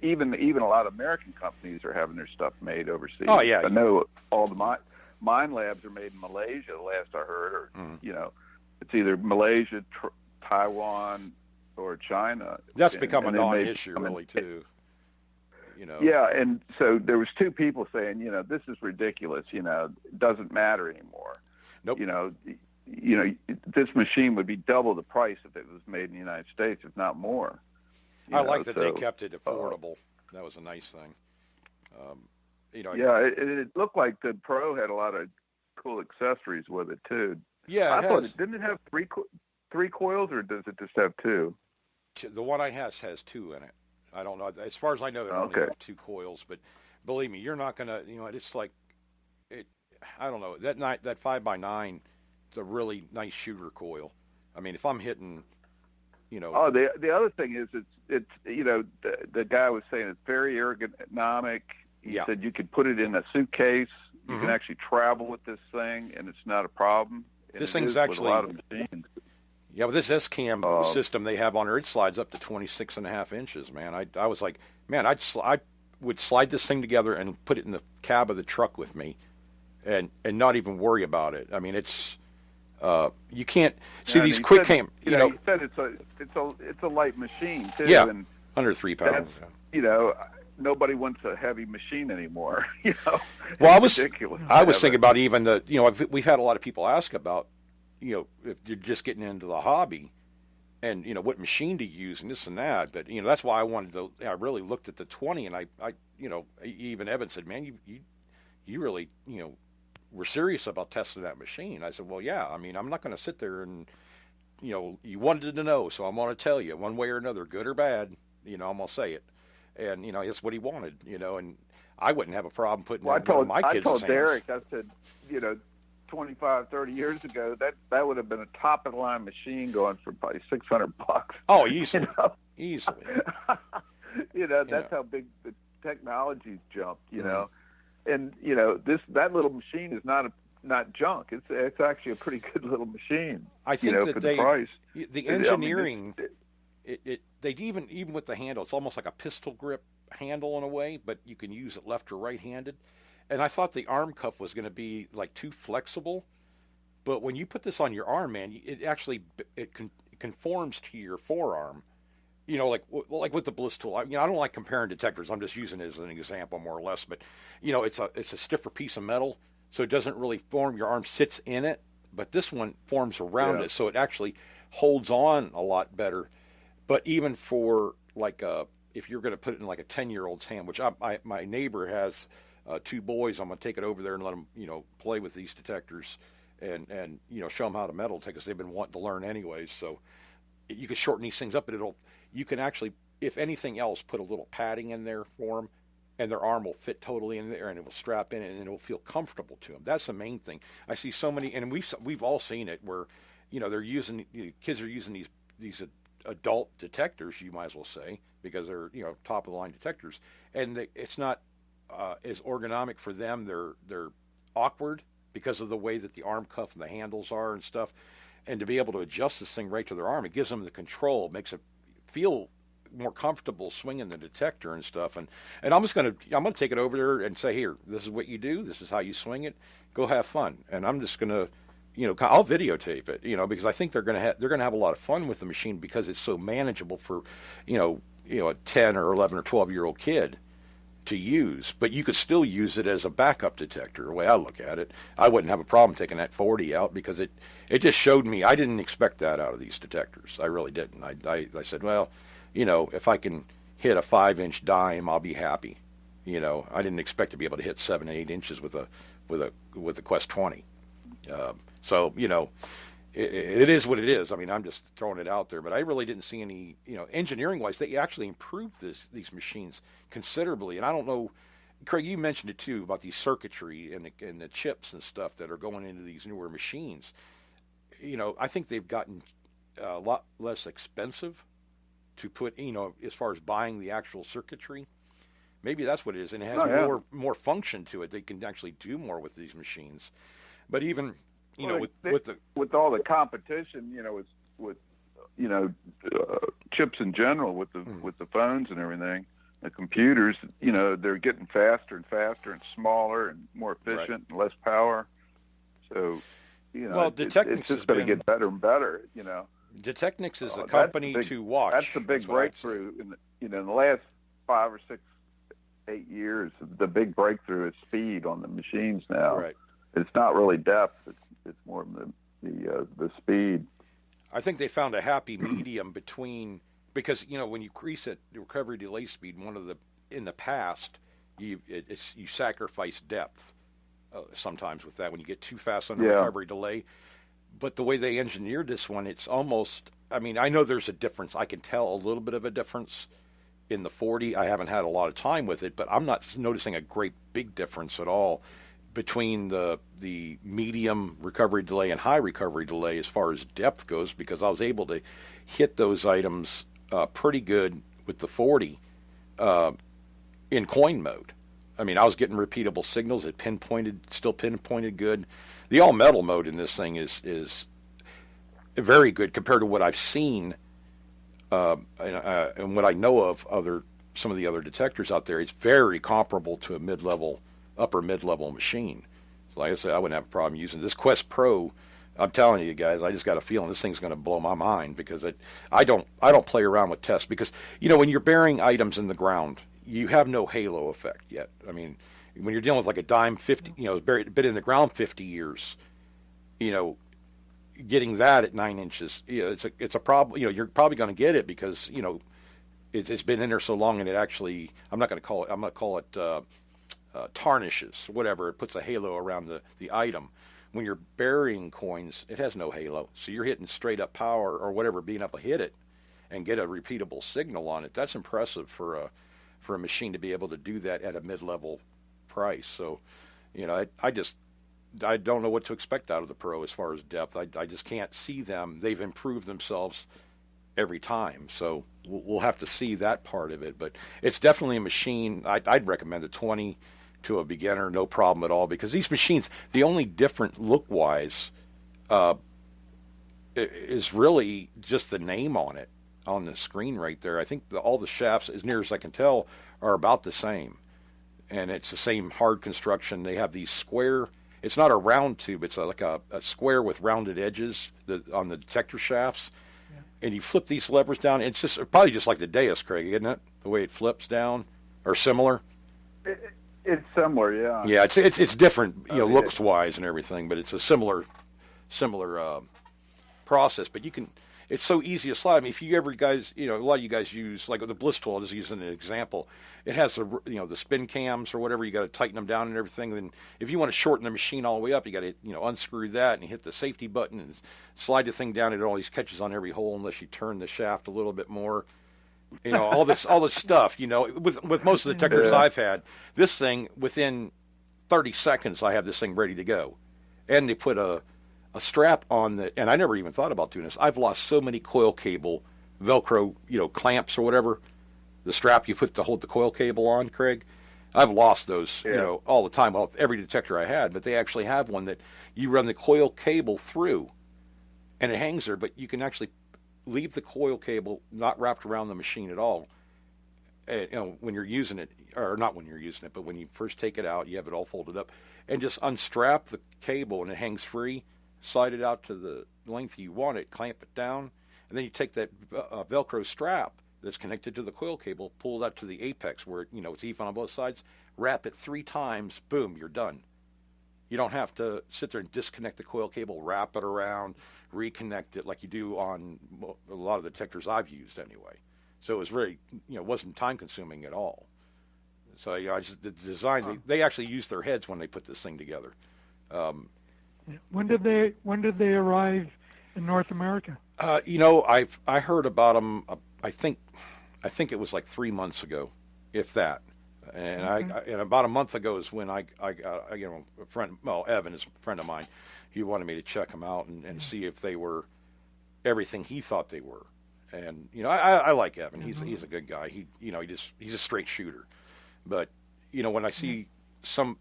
Even a lot of American companies are having their stuff made overseas. Oh yeah. I know all the mine labs are made in Malaysia, the last I heard, or it's either Malaysia, Taiwan, or China. That's become a non-issue, really, too. Yeah, and so there was two people saying, this is ridiculous. It doesn't matter anymore. Nope. This machine would be double the price if it was made in the United States, if not more. I like that they kept it affordable. That was a nice thing. Yeah, it looked like the Pro had a lot of cool accessories with it too. Yeah, didn't it have three coils, or does it just have two? The one I has two in it. I don't know. As far as I know, they only have two coils. But believe me, you're not gonna. It's like it. I don't know. That 5x9, it's a really nice shooter coil. I mean, if I'm hitting, Oh, the other thing is it's the guy was saying it's very ergonomic. He said you could put it in a suitcase. You can actually travel with this thing, and it's not a problem. And this thing's actually with a lot of machines. Yeah, with this S-Cam system they have on there, it slides up to 26.5 inches, man. I was like, man, I would slide this thing together and put it in the cab of the truck with me, and not even worry about it. I mean, it's you can't see these quick cam. He said it's a light machine too. Yeah, and under 3 pounds. Nobody wants a heavy machine anymore. Well, ridiculous. I was thinking about even we've had a lot of people ask about, if you're just getting into the hobby, and what machine to use and this and that. But that's why I really looked at the 20, and I even Evan said, man, you really were serious about testing that machine. I said, well, yeah. I mean, I'm not going to sit there and you wanted to know, so I'm going to tell you one way or another, good or bad. I'm going to say it. And it's what he wanted, and I wouldn't have a problem putting my kids' I told hands. Derek, I said, 25, 30 years ago, that would have been a top of the line machine going for probably $600. Oh, easily, easily. That's how big the technology's jumped. And that little machine is not junk. It's actually a pretty good little machine. I think that for the price. The engineering. They even with the handle, it's almost like a pistol grip handle in a way, but you can use it left or right-handed. And I thought the arm cuff was going to be like too flexible, but when you put this on your arm, man, it conforms to your forearm. Like with the bliss tool. I don't like comparing detectors. I'm just using it as an example, more or less. But it's a stiffer piece of metal, so it doesn't really form. Your arm sits in it, but this one forms around it, so it actually holds on a lot better. But even for if you're going to put it in like a 10-year-old's hand, which my neighbor has 2 boys, I'm going to take it over there and let them play with these detectors and show them how to metal detect, because they've been wanting to learn anyways. So you can shorten these things up, but you can actually, if anything else, put a little padding in there for them, and their arm will fit totally in there, and it will strap in, and it will feel comfortable to them. That's the main thing. I see so many, and we've all seen it where kids are using these adult detectors, you might as well say, because they're top of the line detectors, and it's not as ergonomic for them. They're awkward because of the way that the arm cuff and the handles are and stuff, and to be able to adjust this thing right to their arm, it gives them the control, makes it feel more comfortable swinging the detector and stuff. And I'm gonna take it over there and say, here, this is what you do, this is how you swing it, go have fun. And I'm just gonna I'll videotape it, because I think they're gonna have a lot of fun with the machine, because it's so manageable for, a 10 or 11 or 12-year-old kid to use. But you could still use it as a backup detector. The way I look at it, I wouldn't have a problem taking that 40 out, because it just showed me I didn't expect that out of these detectors. I really didn't. I said, well, if I can hit a 5-inch dime, I'll be happy. I didn't expect to be able to hit 7 and 8 inches with a Quest 20. So, it is what it is. I mean, I'm just throwing it out there, but I really didn't see any, engineering-wise, they actually improved these machines considerably. And I don't know, Craig, you mentioned it too, about the circuitry and the chips and stuff that are going into these newer machines. I think they've gotten a lot less expensive to put, as far as buying the actual circuitry. Maybe that's what it is, and it has more function to it. They can actually do more with these machines. But even with all the competition, with chips in general, with the phones and everything, the computers, they're getting faster and faster and smaller and more efficient and less power. So, Well, it's just going to get better and better. Detectnics is the company to watch. That's the big breakthrough in the last 5 or 6, 8 years. The big breakthrough is speed on the machines now. Right. It's not really depth; it's more of the speed. I think they found a happy medium between, because when you increase the recovery delay speed, in the past you sacrifice depth sometimes with that when you get too fast on the recovery delay. But the way they engineered this one, it's almost, I know there's a difference. I can tell a little bit of a difference in the 40. I haven't had a lot of time with it, but I'm not noticing a great big difference at all between the medium recovery delay and high recovery delay as far as depth goes, because I was able to hit those items pretty good with the 40 in coin mode. I was getting repeatable signals. It still pinpointed good. The all metal mode in this thing is very good compared to what I've seen and what I know of some of the other detectors out there. It's very comparable to a upper mid-level machine. So like I said, I wouldn't have a problem using this Quest Pro. I'm telling you guys, I just got a feeling this thing's going to blow my mind, because I don't play around with tests, because when you're burying items in the ground, you have no halo effect yet. When you're dealing with like a dime 50, buried been in the ground 50 years, getting that at 9 inches, it's a problem. You're probably going to get it because it's been in there so long, and it actually, I'm going to call it tarnishes, whatever. It puts a halo around the item. When you're burying coins, it has no halo, so you're hitting straight up power or whatever, being able to hit it and get a repeatable signal on it. That's impressive for a machine to be able to do that at a mid-level price. So, I don't know what to expect out of the Pro as far as depth. I just can't see them. They've improved themselves every time, so we'll have to see that part of it. But it's definitely a machine. I'd recommend the 20 to a beginner, no problem at all, because these machines, the only different look-wise is really just the name on it, on the screen right there. I think all the shafts, as near as I can tell, are about the same. And it's the same hard construction. They have these square, it's not a round tube, it's like a square with rounded edges on the detector shafts. Yeah. And you flip these levers down. It's just probably just like the Deus, Craig, isn't it? The way it flips down, or similar. It's similar, yeah. Yeah, it's different, looks wise and everything, but it's a similar process. But it's so easy to slide. If you ever guys, a lot of you guys use, like with the bliss tool, just using an example, it has the spin cams or whatever. You got to tighten them down and everything. Then if you want to shorten the machine all the way up, you got to unscrew that and you hit the safety button and slide the thing down. It always catches on every hole unless you turn the shaft a little bit more. All this stuff. With most of the detectors I've had, this thing within 30 seconds, I have this thing ready to go, and they put a strap on and I never even thought about doing this. I've lost so many coil cable, Velcro, clamps or whatever, the strap you put to hold the coil cable on, Craig. I've lost those, all the time. Well, every detector I had, but they actually have one that you run the coil cable through, and it hangs there, but you can actually leave the coil cable not wrapped around the machine at all. When you're using it, or not when you're using it, but when you first take it out, you have it all folded up, and just unstrap the cable, and it hangs free. Slide it out to the length you want it, clamp it down, and then you take that Velcro strap that's connected to the coil cable, pull it out to the apex where it's even on both sides, wrap it 3 times, boom, you're done. You don't have to sit there and disconnect the coil cable, wrap it around, reconnect it like you do on a lot of the detectors I've used anyway. So it was very, wasn't time consuming at all. So the design, they actually used their heads when they put this thing together. When did they arrive in North America? I heard about them. I think it was like 3 months ago, if that. And okay. And about a month ago is when I got a friend. Well, Evan is a friend of mine. He wanted me to check them out and see if they were everything he thought they were. And I like Evan. He's a good guy. He's a straight shooter. But when I see some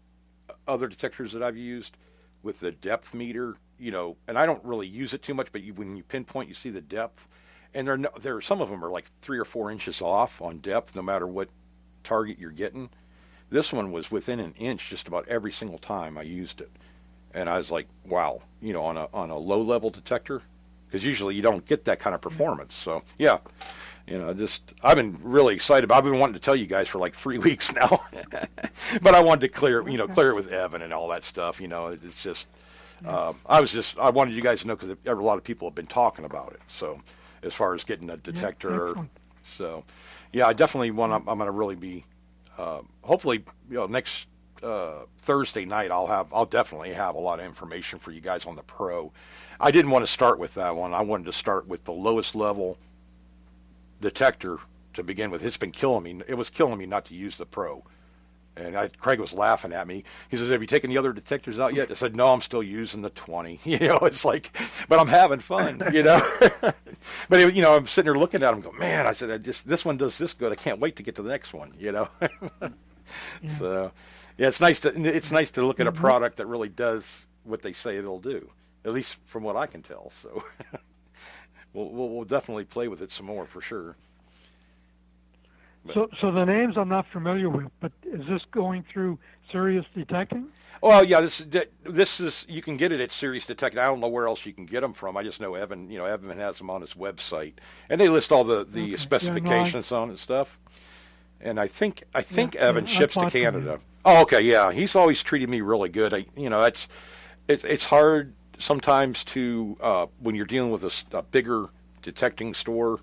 other detectors that I've used with the depth meter, and I don't really use it too much, but when you pinpoint, you see the depth, and there some of them are like 3 or 4 inches off on depth, no matter what target you're getting. This one was within an inch just about every single time I used it, And I was like, wow, on a low level detector, because usually you don't get that kind of performance. So yeah, I've been really excited. I've been wanting to tell you guys for like 3 weeks now, but I wanted to clear it with Evan and all that stuff. It's just, I wanted you guys to know because a lot of people have been talking about it. So as far as getting a detector, so yeah, I definitely I'm going to really be, hopefully, next Thursday night I'll definitely have a lot of information for you guys on the Pro. I didn't want to start with that one. I wanted to start with the lowest level detector to begin with. It's been killing me. It was killing me not to use the Pro. And Craig was laughing at me. He says, "Have you taken the other detectors out yet?" I said, "No, I'm still using the 20." It's like, but I'm having fun. But I'm sitting there looking at him, and go, "Man," I said, this one does this good. I can't wait to get to the next one." So, yeah, it's nice to look at a product that really does what they say it'll do. At least from what I can tell. So, we'll definitely play with it some more for sure. So the names I'm not familiar with, but is this going through Sirius Detecting? Well, yeah, this is you can get it at Sirius Detecting. I don't know where else you can get them from. I just know Evan has them on his website, and they list all the specifications on it and stuff. And I think Evan ships to Canada. Oh, okay, yeah, he's always treated me really good. It's hard sometimes to when you're dealing with a bigger detecting store.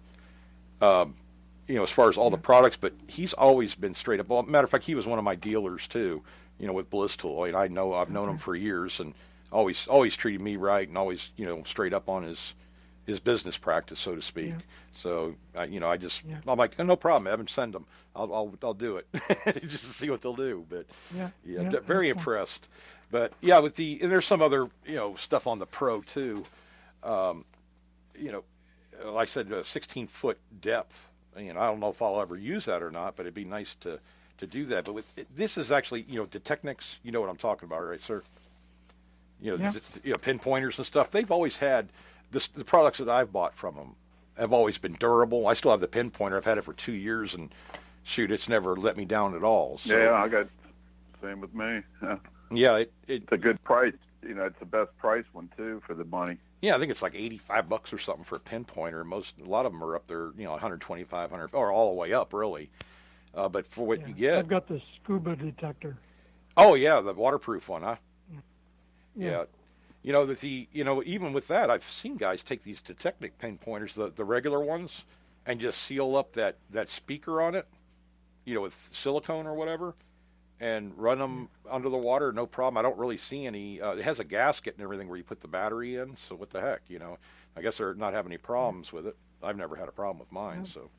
As far as all the products, but he's always been straight up. Well, matter of fact, he was one of my dealers too, with Bliss Tool. And I've known him for years, and always treated me right, and always, straight up on his business practice, so to speak. Yeah. So, I'm like, no problem, Evan, send them. I'll do it just to see what they'll do. But very impressed. But yeah, and there's some other stuff on the Pro too. Like I said, 16-foot depth. I don't know if I'll ever use that or not, but it'd be nice to do that. But this is actually, Detectnics, you know what I'm talking about, right, sir? Pinpointers and stuff. They've always had the products that I've bought from them have always been durable. I still have the pinpointer. I've had it for 2 years, and shoot, it's never let me down at all. So. Yeah, I got same with me. Yeah, it's a good price. It's the best price one too for the money. Yeah, I think it's like $85 or something for a pinpointer. A lot of them are up there, 125, 100, or all the way up, really. But for what you get, I've got the scuba detector. Oh yeah, the waterproof one, huh? Yeah. Even with that, I've seen guys take these Detectnic pinpointers, the regular ones, and just seal up that speaker on it, with silicone or whatever, and run them under the water, no problem. I don't really see any. It has a gasket and everything where you put the battery in, so what the heck, I guess they're not having any problems with it. I've never had a problem with mine, so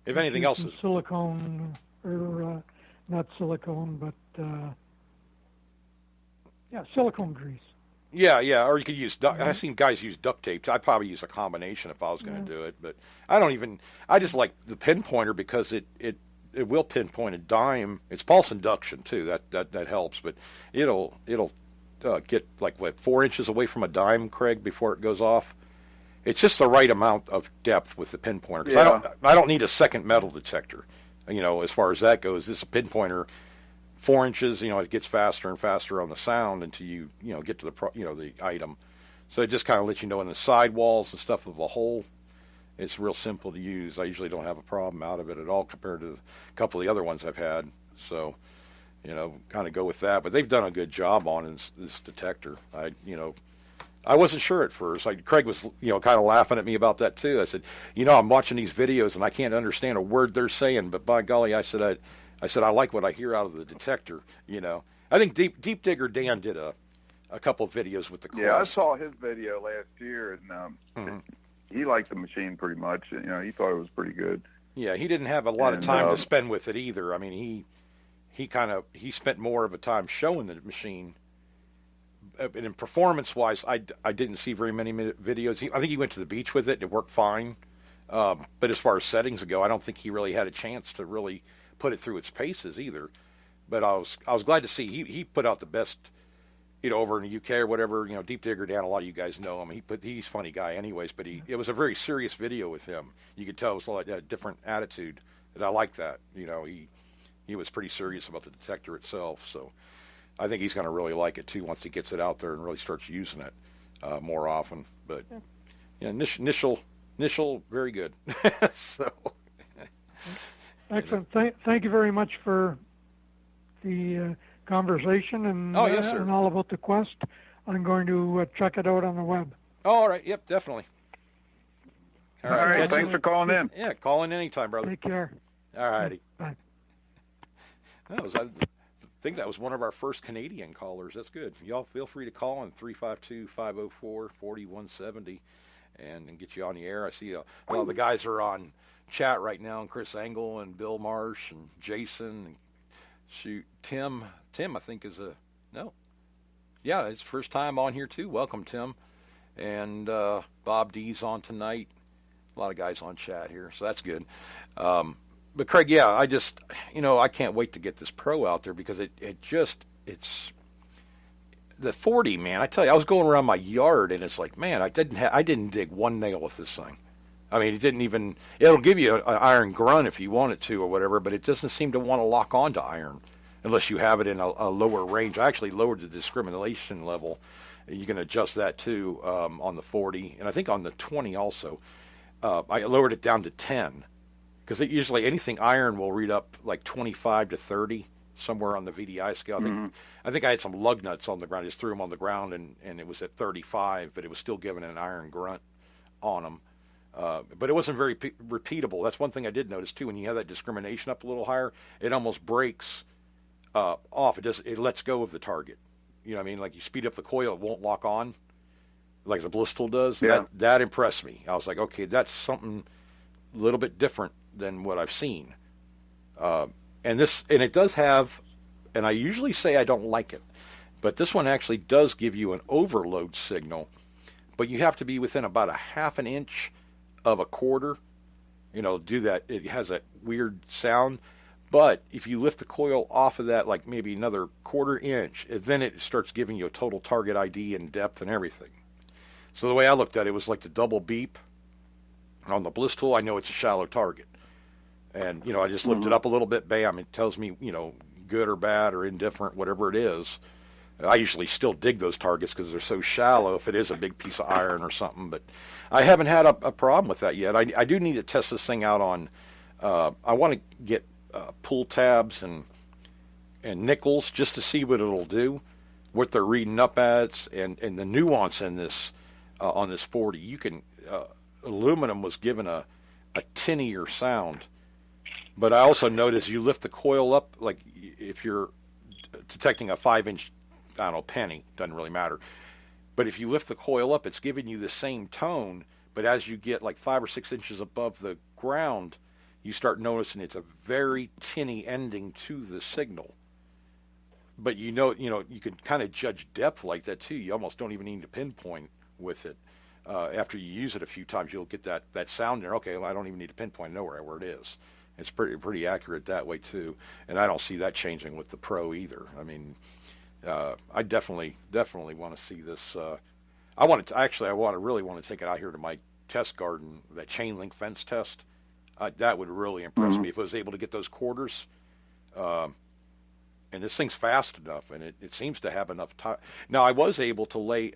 if anything else is silicone or not silicone, but silicone grease. Yeah, or you could use I've seen guys use duct tape. I'd probably use a combination if I was going to do it, but I just like the pinpointer because it will pinpoint a dime. It's pulse induction too. That helps, but it'll get like 4 inches away from a dime, Craig, before it goes off. It's just the right amount of depth with the pinpointer. Because I don't need a second metal detector. As far as that goes, this pinpointer, 4 inches. It gets faster and faster on the sound until you get to the item. So it just kind of lets you know in the sidewalls and stuff of a hole. It's real simple to use. I usually don't have a problem out of it at all compared to a couple of the other ones I've had. So, kind of go with that. But they've done a good job on this detector. I wasn't sure at first. Craig was, kind of laughing at me about that too. I said, I'm watching these videos and I can't understand a word they're saying. But by golly, I said I like what I hear out of the detector. I think Deep Digger Dan did a couple of videos with the Quest. Yeah, I saw his video last year, and he liked the machine pretty much. He thought it was pretty good. Yeah, he didn't have a lot of time to spend with it either. I mean, he spent more of a time showing the machine. And in performance-wise, I didn't see very many videos. I think he went to the beach with it, and it worked fine. But as far as settings go, I don't think he really had a chance to really put it through its paces either. But I was glad to see he put out the best, over in the UK or whatever. Deep Digger Dan, a lot of you guys know him. He's a funny guy anyways. But it was a very serious video with him. You could tell it was a different attitude, and I like that. He was pretty serious about the detector itself. So I think he's going to really like it too once he gets it out there and really starts using it more often. But yeah, initial, very good. So excellent. Thank you very much for the conversation and yes, sir. and all about the Quest. I'm going to check it out on the web. Oh, all right. Yep, definitely. All right. Thanks for calling in. Yeah, call in anytime, brother. Take care. All righty. Bye. I think that was one of our first Canadian callers. That's good. Y'all feel free to call in 352-504-4170 and get you on the air. I see a lot of the guys are on chat right now, and Chris Engel and Bill Marsh and Jason. And shoot, Tim, I think is yeah, it's first time on here too. Welcome, Tim. And Bob D's on tonight. A lot of guys on chat here, so that's good. But Craig, yeah, I just, I can't wait to get this Pro out there because it's the 40, man. I tell you, I was going around my yard and it's like, man, I didn't dig one nail with this thing. I mean, it'll give you an iron grunt if you want it to or whatever, but it doesn't seem to want to lock onto iron unless you have it in a lower range. I actually lowered the discrimination level. You can adjust that too on the 40, and I think on the 20 also. I lowered it down to 10 because usually anything iron will read up like 25 to 30 somewhere on the VDI scale. I think I had some lug nuts on the ground. I just threw them on the ground and it was at 35, but it was still giving an iron grunt on them. But it wasn't very repeatable. That's one thing I did notice too. When you have that discrimination up a little higher, it almost breaks off. It lets go of the target. You know what I mean? Like you speed up the coil, it won't lock on like the Blissful does. Yeah. That impressed me. I was like, okay, that's something a little bit different than what I've seen. And it does have, and I usually say I don't like it, but this one actually does give you an overload signal, but you have to be within about a half an inch of a quarter, do that. It has that weird sound. But if you lift the coil off of that, like maybe another quarter inch, then it starts giving you a total target ID and depth and everything. So the way I looked at it was like the double beep on the Bliss tool. I know it's a shallow target. And, I just lift it up a little bit, bam, it tells me, good or bad or indifferent, whatever it is. I usually still dig those targets because they're so shallow if it is a big piece of iron or something. But I haven't had a problem with that yet. I do need to test this thing out on, I want to get pull tabs and nickels just to see what it'll do, what they're reading up at, and the nuance in this on this 40. You can aluminum was given a tinnier sound, but I also noticed you lift the coil up, like if you're detecting a 5-inch, I don't know, penny, doesn't really matter. But if you lift the coil up, it's giving you the same tone, but as you get like 5 or 6 inches above the ground, you start noticing it's a very tinny ending to the signal. But you can kind of judge depth like that too. You almost don't even need to pinpoint with it. After you use it a few times, you'll get that sound there. Okay, well, I don't even need to pinpoint, know where it is. It's pretty accurate that way too. And I don't see that changing with the Pro either. I mean, I definitely want to see this. I really want to take it out here to my test garden, that chain link fence test. That would really impress me if I was able to get those quarters. And this thing's fast enough, and it seems to have enough time. Now, I was able to lay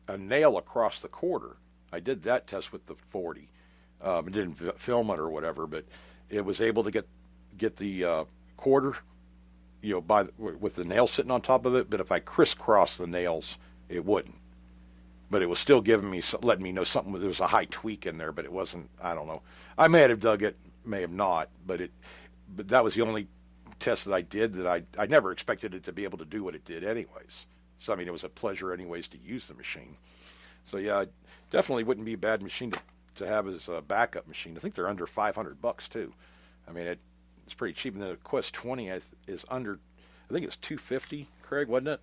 a nail across the quarter. I did that test with the 40. I didn't film it or whatever, but it was able to get the quarter, with the nail sitting on top of it. But if I crisscross the nails, it wouldn't. But it was still letting me know something. There was a high tweak in there, but it wasn't. I don't know. I may have dug it, may have not. But that was the only test that I did that I never expected it to be able to do what it did, anyways. So I mean, it was a pleasure, anyways, to use the machine. So yeah, it definitely wouldn't be a bad machine to have as a backup machine. I think they're under $500 too. I mean, it's pretty cheap. And the Quest 20 is under, I think it's $250, Craig, wasn't it?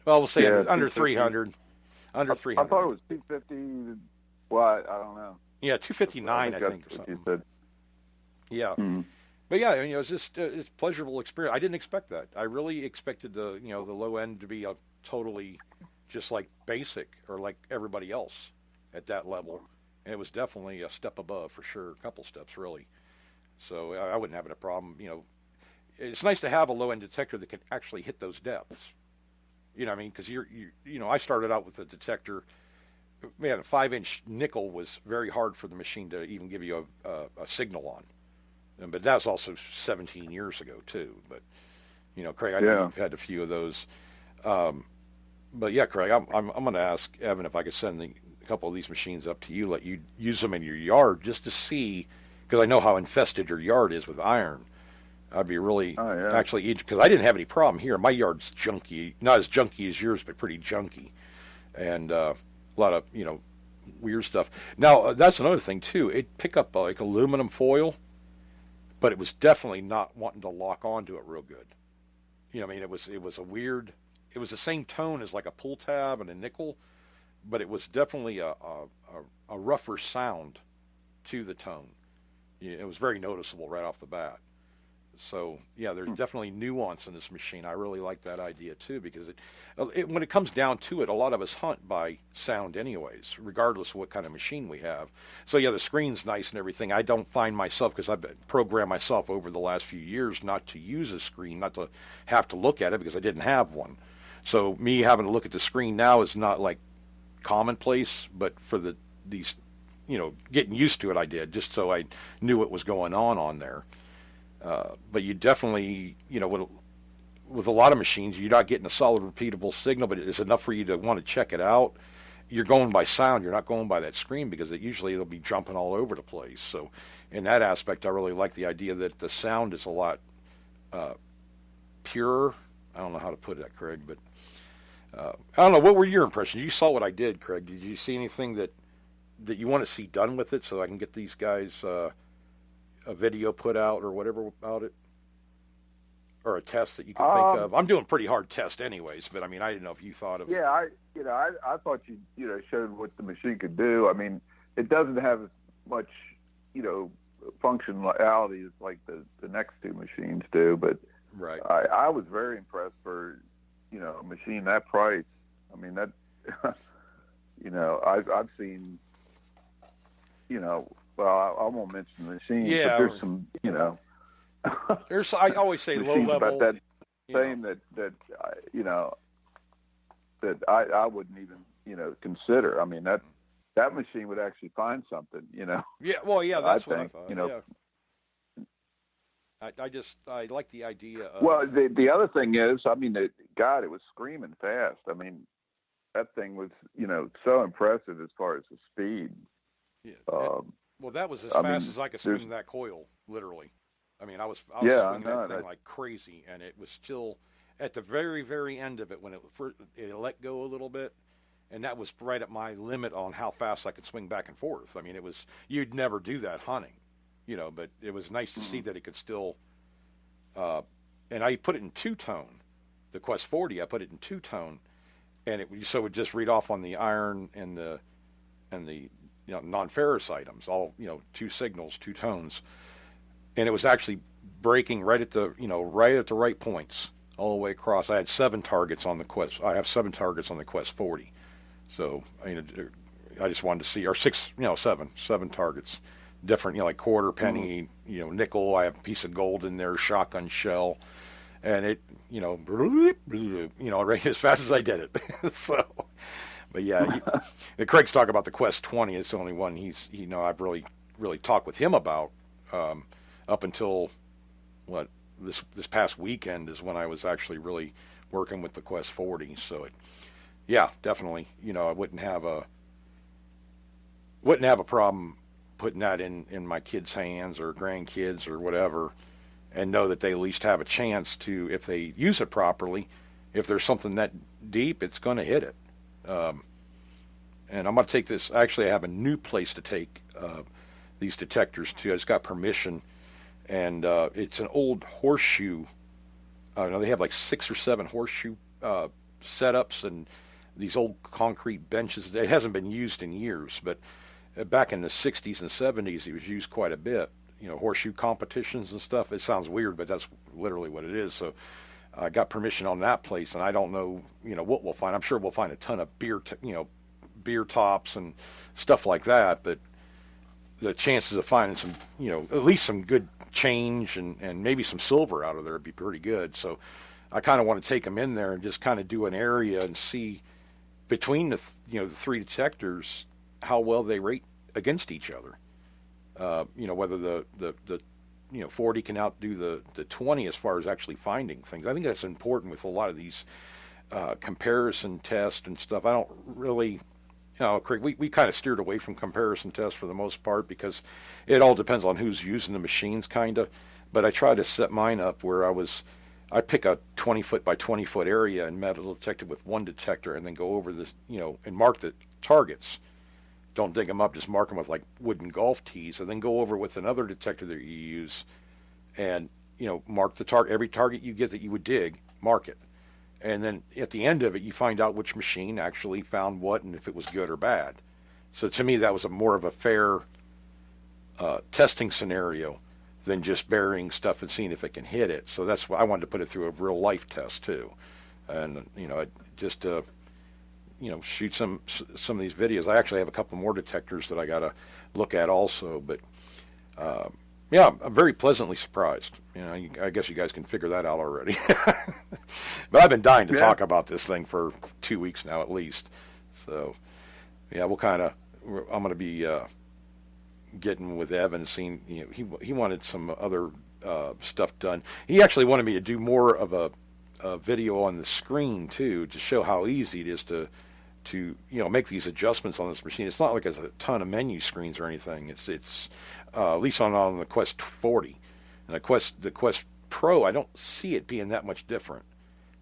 Well, we'll say under 300. Under 300. I thought it was 250. What? I don't know. Yeah, 259, I think, or something. You said. Yeah. Mm-hmm. But yeah, it was just it's a pleasurable experience. I didn't expect that. I really expected the low end to be a totally just like basic or like everybody else at that level. And it was definitely a step above for sure, a couple steps really. So I wouldn't have a problem. it's nice to have a low end detector that can actually hit those depths. You know what I mean? Because I started out with a detector. Man, a 5-inch nickel was very hard for the machine to even give you a signal on. But that was also 17 years ago too. But Craig, I know you've had a few of those. But yeah, Craig, I'm going to ask Evan if I could send a couple of these machines up to you, let you use them in your yard just to see, because I know how infested your yard is with iron. I'd be really actually, because I didn't have any problem here. My yard's junky, not as junky as yours, but pretty junky, and a lot of weird stuff. Now that's another thing too. It picked up like aluminum foil, but it was definitely not wanting to lock onto it real good. I mean, it was a weird. It was the same tone as like a pull tab and a nickel, but it was definitely a rougher sound to the tone. It was very noticeable right off the bat. So yeah, there's definitely nuance in this machine. I really like that idea too, because when it comes down to it, a lot of us hunt by sound anyways, regardless of what kind of machine we have. So yeah, the screen's nice and everything. I don't find myself, because I've programmed myself over the last few years not to use a screen, not to have to look at it because I didn't have one. So me having to look at the screen now is not like commonplace, but for these getting used to it, I did, just so I knew what was going on there. But you definitely, with a lot of machines, you're not getting a solid repeatable signal, but it's enough for you to want to check it out. You're going by sound. You're not going by that screen, because it'll be jumping all over the place. So in that aspect, I really like the idea that the sound is a lot purer. I don't know how to put that, Craig, but I don't know. What were your impressions? You saw what I did, Craig. Did you see anything that you want to see done with it, so I can get these guys a video put out or whatever about it, or a test that you can think of? I'm doing a pretty hard test anyways, but I mean, I didn't know if you thought of. Yeah, I thought you showed what the machine could do. I mean, it doesn't have as much functionality as like the next two machines do, but right. I was very impressed for a machine that price. I mean, that I've seen well, I won't mention the machine, but there's some there's, I always say, low level about that thing that I wouldn't even consider. I mean, that machine would actually find something. Yeah, well, yeah, that's what I thought. Yeah. I like the idea of... Well, the other thing is, I mean, God, it was screaming fast. I mean, that thing was, so impressive as far as the speed. Yeah. Well, that was as fast as I could swing that coil, literally. I mean, I was swinging that thing like crazy, and it was still at the very, very end of it when it let go a little bit, and that was right at my limit on how fast I could swing back and forth. I mean, you'd never do that hunting, but it was nice to see that it could still, and I put it in two-tone. The Quest 40, I put it in two-tone, and it would just read off on the iron and the non-ferrous items, all, two signals, two tones. And it was actually breaking right at the right points all the way across. I had 7 targets on the Quest. I have 7 targets on the Quest 40. So, I just wanted to see, or 7 targets, different, like quarter, penny, nickel. I have a piece of gold in there, shotgun shell. And it, right as fast as I did it. So, but yeah, Craig's talking about the Quest 20. It's the only one I've really talked with him about up until this past weekend is when I was actually really working with the Quest 40. So yeah, definitely, I wouldn't have a problem putting that in my kids' hands or grandkids or whatever, and know that they at least have a chance to, if they use it properly, if there's something that deep, it's going to hit it. And I'm going to take this. Actually, I have a new place to take these detectors to. I just got permission, and it's an old horseshoe. They have like 6 or 7 horseshoe setups and these old concrete benches. It hasn't been used in years, but back in the 60s and 70s, it was used quite a bit. Horseshoe competitions and stuff. It sounds weird, but that's literally what it is. So I got permission on that place, and I don't know, what we'll find. I'm sure we'll find a ton of beer tops and stuff like that, but the chances of finding some, at least some good change and maybe some silver out of there would be pretty good. So I kind of want to take them in there and just kind of do an area and see between the the three detectors how well they rate against each other. Whether the 40 can outdo the 20 as far as actually finding things. I think that's important with a lot of these comparison tests and stuff. I don't really, Craig, we kind of steered away from comparison tests for the most part because it all depends on who's using the machines, kind of. But I try to set mine up where I pick a 20-foot by 20-foot area and metal detect it with one detector and then go over this, and mark the targets. Don't dig them up, just mark them with like wooden golf tees, and then go over with another detector that you use and, mark the target. Every target you get that you would dig, mark it. And then at the end of it, you find out which machine actually found what and if it was good or bad. So to me, that was more of a fair testing scenario than just burying stuff and seeing if it can hit it. So that's why I wanted to put it through a real life test too. And, just shoot some of these videos. I actually have a couple more detectors that I got to look at also. But, I'm very pleasantly surprised. I guess you guys can figure that out already. But I've been dying to talk about this thing for 2 weeks now at least. So, I'm going to be getting with Evan, seeing, he wanted some other stuff done. He actually wanted me to do more of a video on the screen too, to show how easy it is to make these adjustments on this machine. It's not like it's a ton of menu screens or anything. It's at least on the Quest 40 and the Quest Pro. I don't see it being that much different.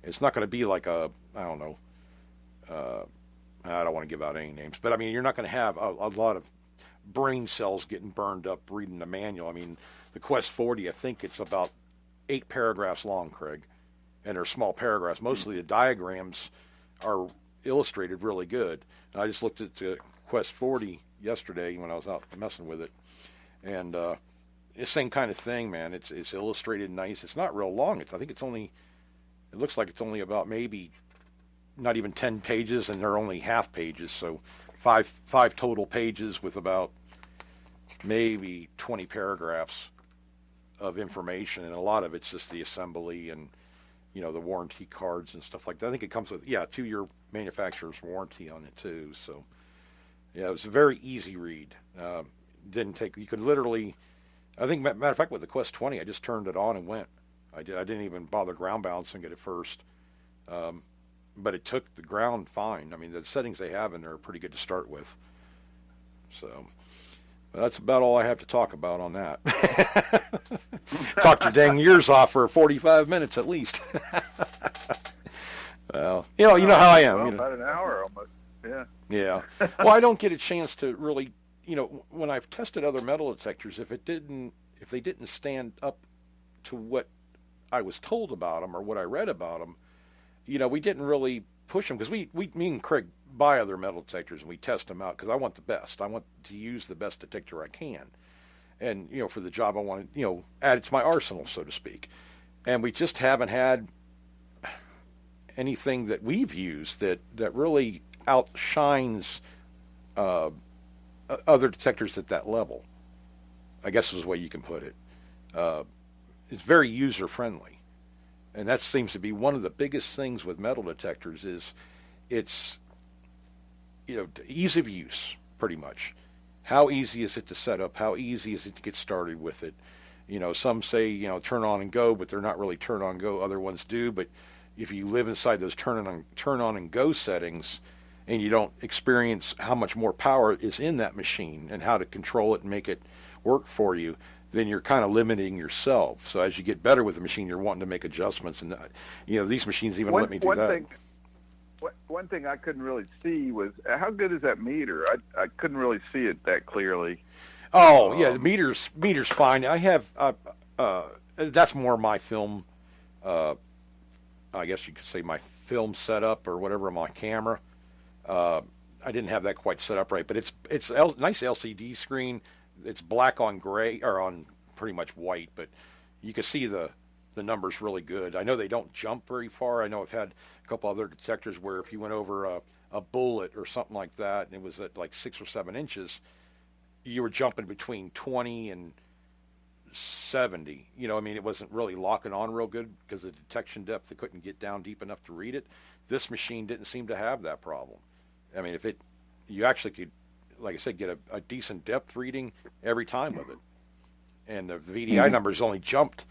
It's not going to be like I don't know. I don't want to give out any names, but I mean, you're not going to have a lot of brain cells getting burned up reading the manual. I mean, the Quest 40, I think it's about 8 paragraphs long, Craig, and they're small paragraphs. Mostly the diagrams are illustrated really good. And I just looked at the Quest 40 yesterday when I was out messing with it, and it's the same kind of thing, man. It's illustrated nice. It's not real long. It looks like it's only about maybe not even 10 pages, and they're only half pages, so five total pages with about maybe 20 paragraphs of information, and a lot of it's just the assembly and the warranty cards and stuff like that. I think it comes with 2-year manufacturer's warranty on it too. So it was a very easy read. Didn't take, you could literally, I think, matter of fact, with the Quest 20, I just turned it on and went. I didn't even bother ground balancing it at first. But it took the ground fine. I mean, the settings they have in there are pretty good to start with. So that's about all I have to talk about on that. Talked your dang ears off for 45 minutes at least. Well, you know how I am. Well, about an hour almost. Yeah. Yeah. Well, I don't get a chance to really, when I've tested other metal detectors, if they didn't stand up to what I was told about them or what I read about them, we didn't really push them because me and Craig buy other metal detectors and we test them out because I want the best. I want to use the best detector I can. And, for the job I want to, add it to my arsenal, so to speak. And we just haven't had anything that we've used that really outshines other detectors at that level, I guess is the way you can put it. It's very user-friendly. And that seems to be one of the biggest things with metal detectors is it's, ease of use, pretty much. How easy is it to set up? How easy is it to get started with it? Some say, turn on and go, but they're not really turn on go. Other ones do, but if you live inside those turn on and go settings and you don't experience how much more power is in that machine and how to control it and make it work for you, then you're kind of limiting yourself. So as you get better with the machine, you're wanting to make adjustments. And, these machines even let me do that. One thing I couldn't really see was, how good is that meter? I couldn't really see it that clearly. Oh, yeah, the meter's fine. I have, that's more my film, I guess you could say my film setup or whatever on my camera. I didn't have that quite set up right, but it's a nice LCD screen. It's black on gray, or on pretty much white, but you can see the numbers really good. I know they don't jump very far. I know I've had a couple other detectors where if you went over a bullet or something like that, and it was at like 6 or 7 inches, you were jumping between 20 and 70. You know, I mean, it wasn't really locking on real good because the detection depth, they couldn't get down deep enough to read it. This machine didn't seem to have that problem. I mean, you actually could, like I said, get a decent depth reading every time with it. And the VDI numbers only jumped,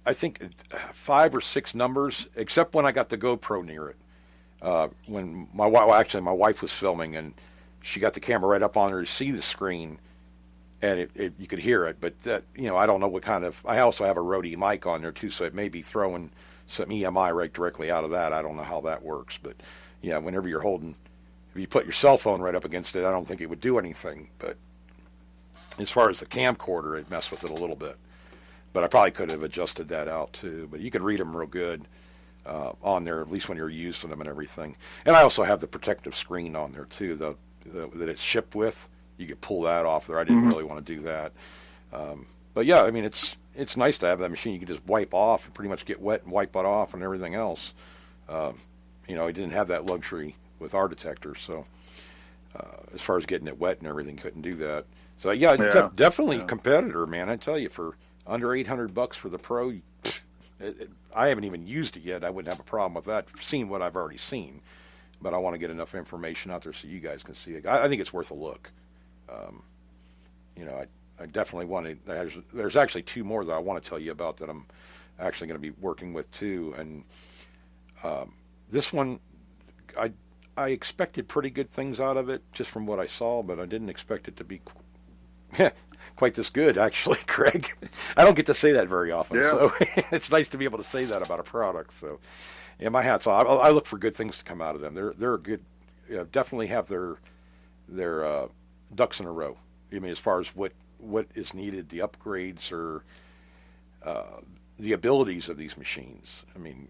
I think, 5 or 6 numbers, except when I got the GoPro near it. When my wife was filming, and she got the camera right up on her to see the screen, and you could hear it. But I don't know what kind of. I also have a Rode mic on there too, so it may be throwing some EMI right directly out of that. I don't know how that works, but yeah, whenever you're holding, if you put your cell phone right up against it, I don't think it would do anything. But as far as the camcorder, it messed with it a little bit. But I probably could have adjusted that out too. But you could read them real good on there, at least when you're using them and everything. And I also have the protective screen on there too, that it's shipped with. You could pull that off there. I didn't really want to do that. But yeah, I mean, it's nice to have that machine. You can just wipe off and pretty much get wet and wipe it off and everything else. It didn't have that luxury with our detector. So as far as getting it wet and everything, couldn't do that. So yeah, definitely a competitor, man. I tell you, for under $800 for the Pro, I haven't even used it yet. I wouldn't have a problem with that, seeing what I've already seen. But I want to get enough information out there so you guys can see it. I think it's worth a look. I definitely want to. There's actually 2 more that I want to tell you about that I'm actually going to be working with too. And this one, I expected pretty good things out of it just from what I saw, but I didn't expect it to be quite this good, actually, Craig. I don't get to say that very often, so it's nice to be able to say that about a product. So, yeah, my hat's off. I look for good things to come out of them. They're good. Definitely have their ducks in a row. I mean, as far as what is needed, the upgrades or the abilities of these machines. I mean,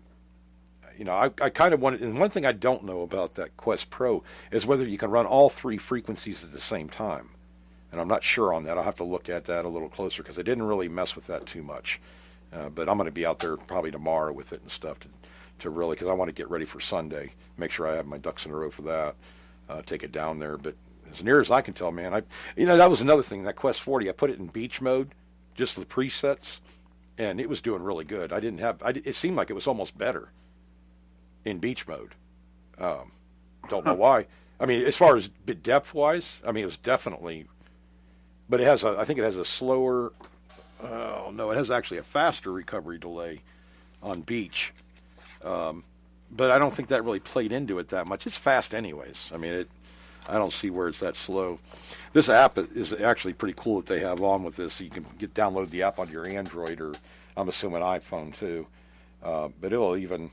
I kind of wanted, and one thing I don't know about that Quest Pro is whether you can run all 3 frequencies at the same time. And I'm not sure on that. I'll have to look at that a little closer because I didn't really mess with that too much. But I'm going to be out there probably tomorrow with it and stuff to really, because I want to get ready for Sunday, make sure I have my ducks in a row for that, take it down there. But as near as I can tell, man, that was another thing, that Quest 40, I put it in beach mode, just the presets, and it was doing really good. It seemed like it was almost better in beach mode. Don't know why. I mean, as far as depth-wise, I mean, it was definitely, but I think it has a slower, it has actually a faster recovery delay on beach. But I don't think that really played into it that much. It's fast anyways. I mean, I don't see where it's that slow. This app is actually pretty cool that they have on with this. You can download the app on your Android, or I'm assuming iPhone too. But it'll even,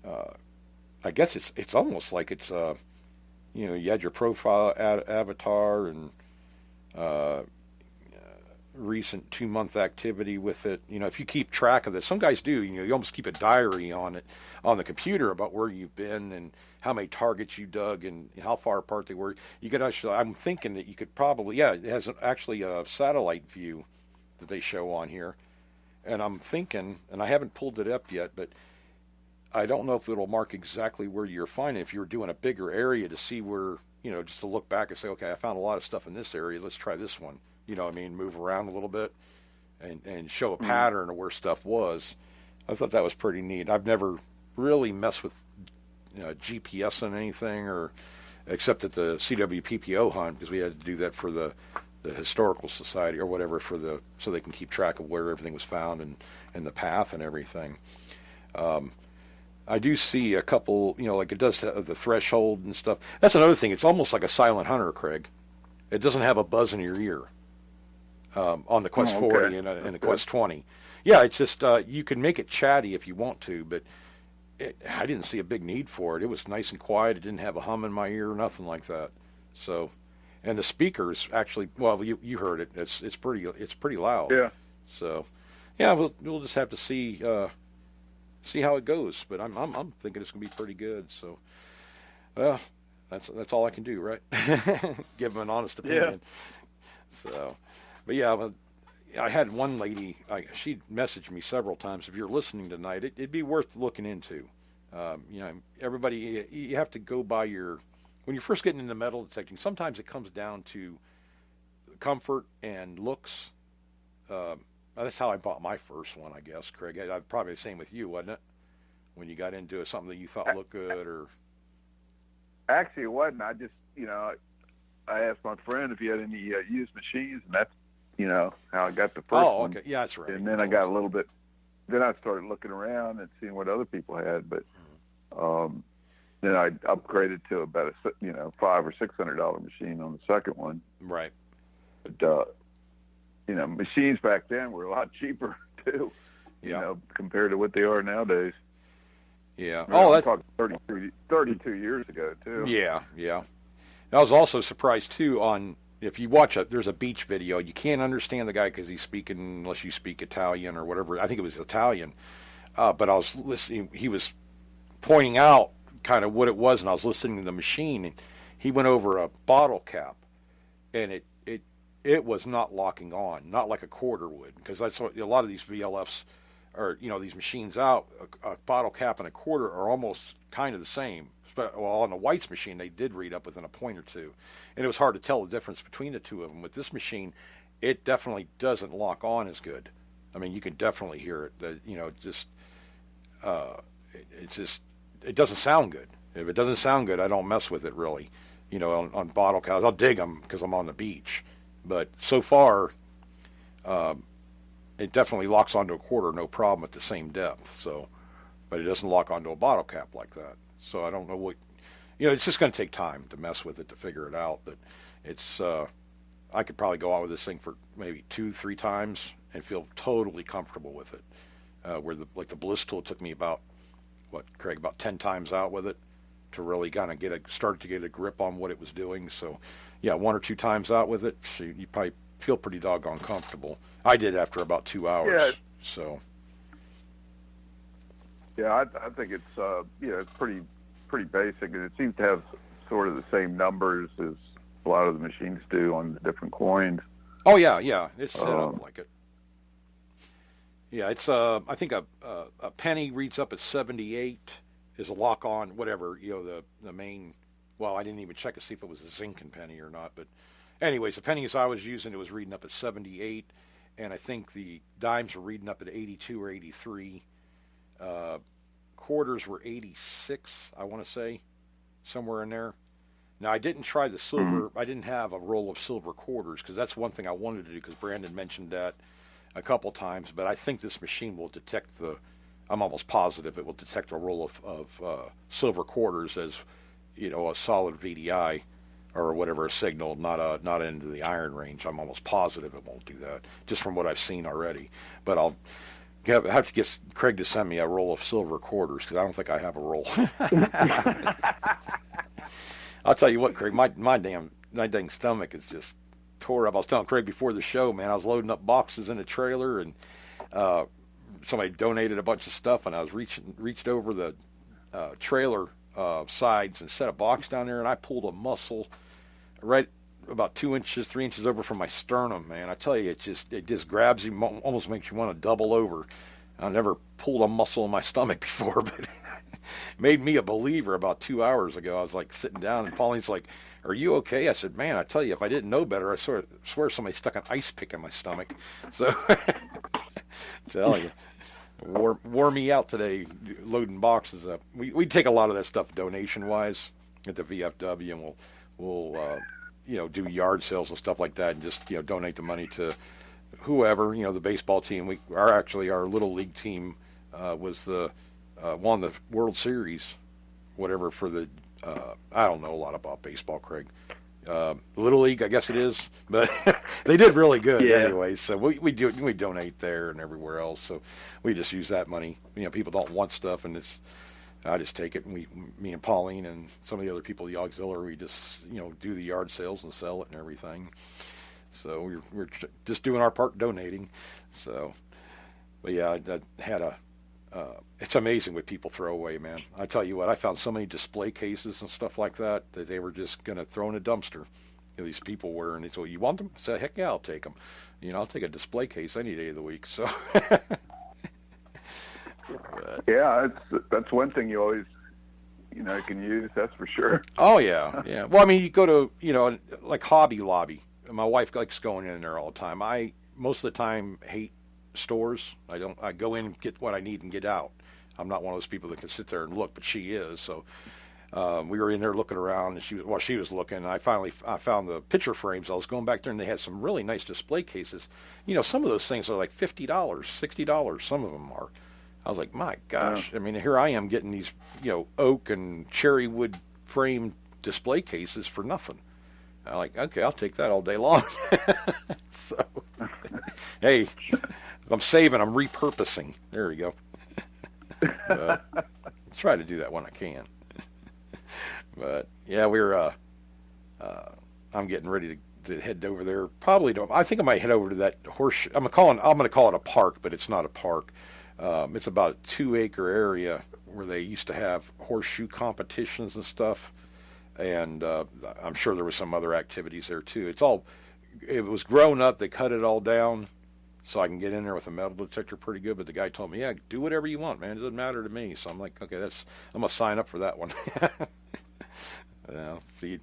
I guess it's almost like it's, you had your profile avatar and recent 2-month activity with it. If you keep track of this, some guys do, you almost keep a diary on it on the computer about where you've been and how many targets you dug and how far apart they were. You could actually, I'm thinking that you could probably, it has actually a satellite view that they show on here. And I'm thinking, and I haven't pulled it up yet, but I don't know if it'll mark exactly where you're finding, if you're doing a bigger area to see where, just to look back and say, okay, I found a lot of stuff in this area, let's try this one. Move around a little bit and show a pattern of where stuff was. I thought that was pretty neat. I've never really messed with GPS on anything, or except at the CWPPO hunt, because we had to do that for the Historical Society or whatever, so they can keep track of where everything was found and the path and everything. I do see a couple, like it does have the threshold and stuff. That's another thing. It's almost like a silent hunter, Craig. It doesn't have a buzz in your ear. On the Quest 40 and the Quest 20. Yeah, it's just, you can make it chatty if you want to, but I didn't see a big need for it. It was nice and quiet. It didn't have a hum in my ear, nothing like that. So, and the speakers actually, well, you heard it. It's pretty loud. Yeah. So, yeah, we'll just have to see how it goes. But I'm thinking it's gonna be pretty good. So, that's all I can do, right? Give them an honest opinion. Yeah. So. But yeah, I had one lady, she messaged me several times, if you're listening tonight, it'd be worth looking into. Everybody, you have to go by when you're first getting into metal detecting, sometimes it comes down to comfort and looks. That's how I bought my first one, I guess, Craig. Probably the same with you, wasn't it? When you got into something that you thought looked good, or Actually, it wasn't. I just, I asked my friend if he had any used machines, and that's, how I got the first one. Okay, yeah, that's right. And then I got a little bit. Then I started looking around and seeing what other people had, but then I upgraded to about a $500 or $600 machine on the second one. Right. But machines back then were a lot cheaper too. Yeah. Compared to what they are nowadays. Yeah. I'm talking 32 years ago too. Yeah, yeah. I was also surprised too if you watch there's a beach video. You can't understand the guy because he's speaking unless you speak Italian or whatever. I think it was Italian, but I was listening. He was pointing out kind of what it was, and I was listening to the machine. And he went over a bottle cap, and it was not locking on, not like a quarter would, because that's what a lot of these VLFs or these machines out. A bottle cap and a quarter are almost kind of the same. Well, on the White's machine, they did read up within a point or two, and it was hard to tell the difference between the two of them. With this machine, it definitely doesn't lock on as good. I mean, you can definitely hear it. It doesn't sound good. If it doesn't sound good, I don't mess with it really. On bottle cows, I'll dig them because I'm on the beach. But so far, it definitely locks onto a quarter, no problem at the same depth. So, but it doesn't lock onto a bottle cap like that. So I don't know what, it's just going to take time to mess with it to figure it out. But it's, I could probably go out with this thing for maybe 2-3 times and feel totally comfortable with it. Where the bliss tool took me about 10 times out with it to really kind of start to get a grip on what it was doing. So, yeah, 1 or 2 times out with it, so you probably feel pretty doggone comfortable. I did after about 2 hours. Yeah. So. Yeah, I think it's it's pretty basic, and it seems to have sort of the same numbers as a lot of the machines do on the different coins. Oh yeah, it's set up like it. Yeah, it's I think a penny reads up at 78 is a lock on whatever the main. Well, I didn't even check to see if it was a zinc and penny or not, but anyways, the pennies I was using, it was reading up at 78, and I think the dimes were reading up at 82 or 83. Quarters were 86, I want to say, somewhere in there. Now, I didn't try the silver. I didn't have a roll of silver quarters because that's one thing I wanted to do because Brandon mentioned that a couple times. But I think this machine will detect I'm almost positive it will detect a roll of silver quarters as, a solid VDI or whatever, a signal, not into the iron range. I'm almost positive it won't do that, just from what I've seen already. But I'll have to get Craig to send me a roll of silver quarters because I don't think I have a roll. I'll tell you what, Craig, my dang stomach is just tore up. I was telling Craig before the show, man, I was loading up boxes in a trailer, and somebody donated a bunch of stuff, and I was reached over the trailer sides and set a box down there, and I pulled a muscle right about 2 inches, 3 inches over from my sternum, man. I tell you, it just grabs you, almost makes you want to double over. I never pulled a muscle in my stomach before, but it made me a believer about 2 hours ago. I was like sitting down, and Pauline's like, "Are you okay?" I said, "Man, I tell you, if I didn't know better, I swear somebody stuck an ice pick in my stomach." So, tell you, wore me out today loading boxes up. We take a lot of that stuff donation wise at the VFW, and we'll do yard sales and stuff like that, and just donate the money to whoever. The baseball team. Our little league team was won the World Series, whatever for the. I don't know a lot about baseball, Craig. Little League, I guess it is, but they did really good anyway. So we donate there and everywhere else. So we just use that money. People don't want stuff, and I just take it, and me and Pauline and some of the other people, the auxiliary, we just do the yard sales and sell it and everything. So we're just doing our part, donating. So, but yeah, I had it's amazing what people throw away, man. I tell you what, I found so many display cases and stuff like that they were just going to throw in a dumpster. These people were, and they said, "You want them?" I said, "Heck yeah, I'll take them. I'll take a display case any day of the week." So. Yeah, that's one thing you always, can use. That's for sure. Oh yeah. Well, I mean, you go to like Hobby Lobby. My wife likes going in there all the time. I most of the time hate stores. I go in, get what I need, and get out. I'm not one of those people that can sit there and look, but she is. So we were in there looking around, and she was looking. And I found the picture frames. I was going back there, and they had some really nice display cases. Some of those things are like $50, $60. Some of them are. I was like, my gosh! I mean, here I am getting these, oak and cherry wood frame display cases for nothing. I'm like, okay, I'll take that all day long. So, hey, I'm saving. I'm repurposing. There we go. Try to do that when I can. But yeah, I'm getting ready to head over there. I think I might head over to that horse. I'm gonna call it a park, but it's not a park. It's about a 2-acre area where they used to have horseshoe competitions and stuff, and I'm sure there was some other activities there too. It was grown up. They cut it all down, so I can get in there with a metal detector pretty good. But the guy told me, yeah, do whatever you want, man. It doesn't matter to me. So I'm like, okay, I'm gonna sign up for that one. See,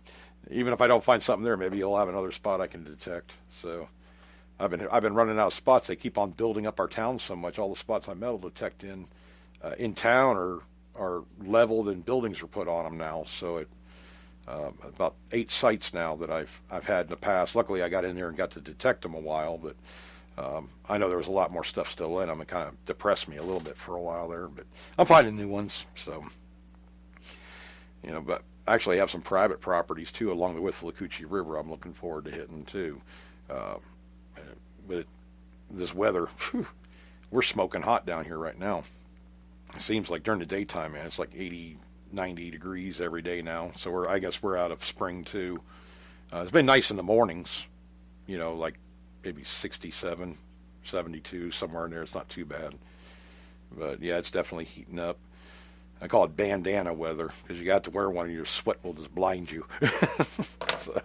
even if I don't find something there, maybe you'll have another spot I can detect. So I've been running out of spots. They keep on building up our town so much. All the spots I metal detect in town are leveled and buildings are put on them now. So about 8 sites now that I've had in the past. Luckily, I got in there and got to detect them a while, but I know there was a lot more stuff still in them. It kind of depressed me a little bit for a while there, but I'm finding new ones. So but I actually have some private properties too along the width of the Coochie River. I'm looking forward to hitting too. But this weather, we're smoking hot down here right now. It seems like during the daytime, man, it's like 80, 90 degrees every day now. So I guess we're out of spring too. It's been nice in the mornings, like maybe 67, 72, somewhere in there. It's not too bad. But yeah, it's definitely heating up. I call it bandana weather because you got to wear one, and your sweat will just blind you. So,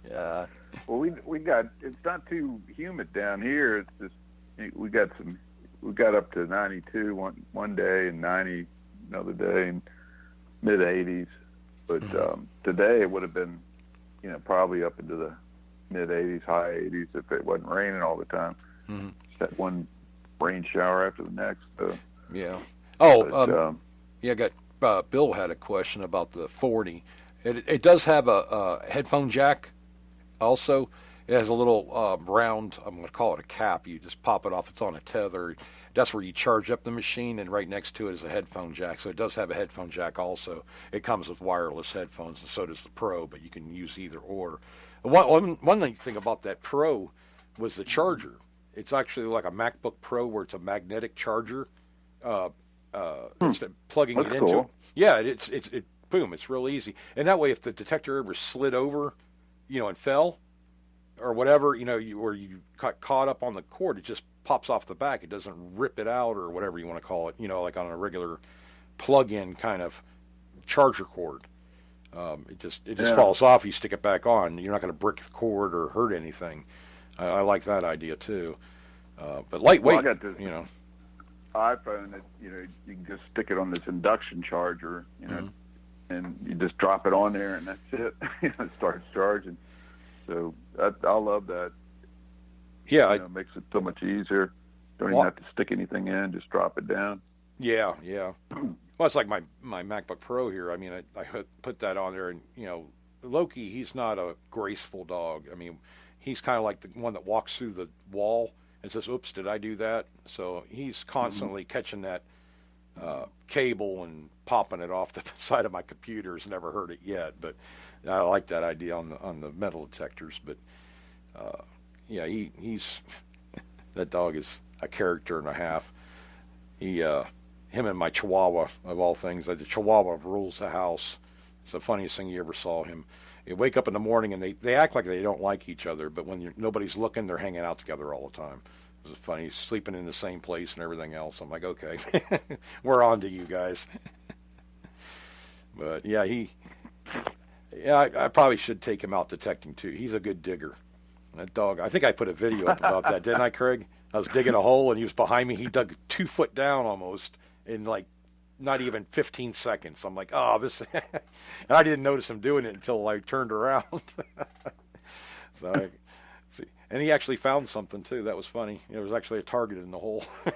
yeah. Well, it's not too humid down here. It's just we got up to 92 one day and 90 another day and mid 80s. But today it would have been, probably up into the mid 80s, high 80s if it wasn't raining all the time. Mm-hmm. Just that one rain shower after the next. So. Yeah. Oh, yeah. Bill had a question about the 40. It does have a headphone jack. Also, it has a little round. I'm going to call it a cap. You just pop it off. It's on a tether. That's where you charge up the machine, and right next to it is a headphone jack. So it does have a headphone jack. Also, it comes with wireless headphones, and so does the Pro. But you can use either or. One thing about that Pro was the charger. It's actually like a MacBook Pro where it's a magnetic charger. Instead of plugging That's it into cool. it. Yeah, it's real easy. And that way, if the detector ever slid over, and fell or whatever, or you got caught up on the cord, it just pops off the back. It doesn't rip it out or whatever you want to call it, like on a regular plug-in kind of charger cord. It just falls off. You stick it back on. You're not going to brick the cord or hurt anything. I like that idea too. But lightweight, I got this iPhone that you can just stick it on this induction charger, Mm-hmm. and you just drop it on there, and that's it. It starts charging. So I love that. Yeah, it makes it so much easier. Don't even have to stick anything in; just drop it down. Yeah. Well, it's like my MacBook Pro here. I mean, I put that on there, and Loki, he's not a graceful dog. I mean, he's kind of like the one that walks through the wall and says, "Oops, did I do that?" So he's constantly catching that cable and popping it off the side of my computer. Has never heard it yet, but I like that idea on the metal detectors. But yeah, he's that dog is a character and a half. Him and my Chihuahua, of all things, the Chihuahua rules the house. It's the funniest thing you ever saw him. You wake up in the morning and they act like they don't like each other, but when nobody's looking, they're hanging out together all the time. It's funny, sleeping in the same place and everything else. I'm like, okay, we're on to you guys. But yeah, I probably should take him out detecting too. He's a good digger. That dog, I think I put a video up about that, didn't I, Craig? I was digging a hole and he was behind me. He dug 2 foot down almost in like not even 15 seconds. I'm like, oh, this, and I didn't notice him doing it until I turned around. So See, and he actually found something too. That was funny. There was actually a target in the hole. I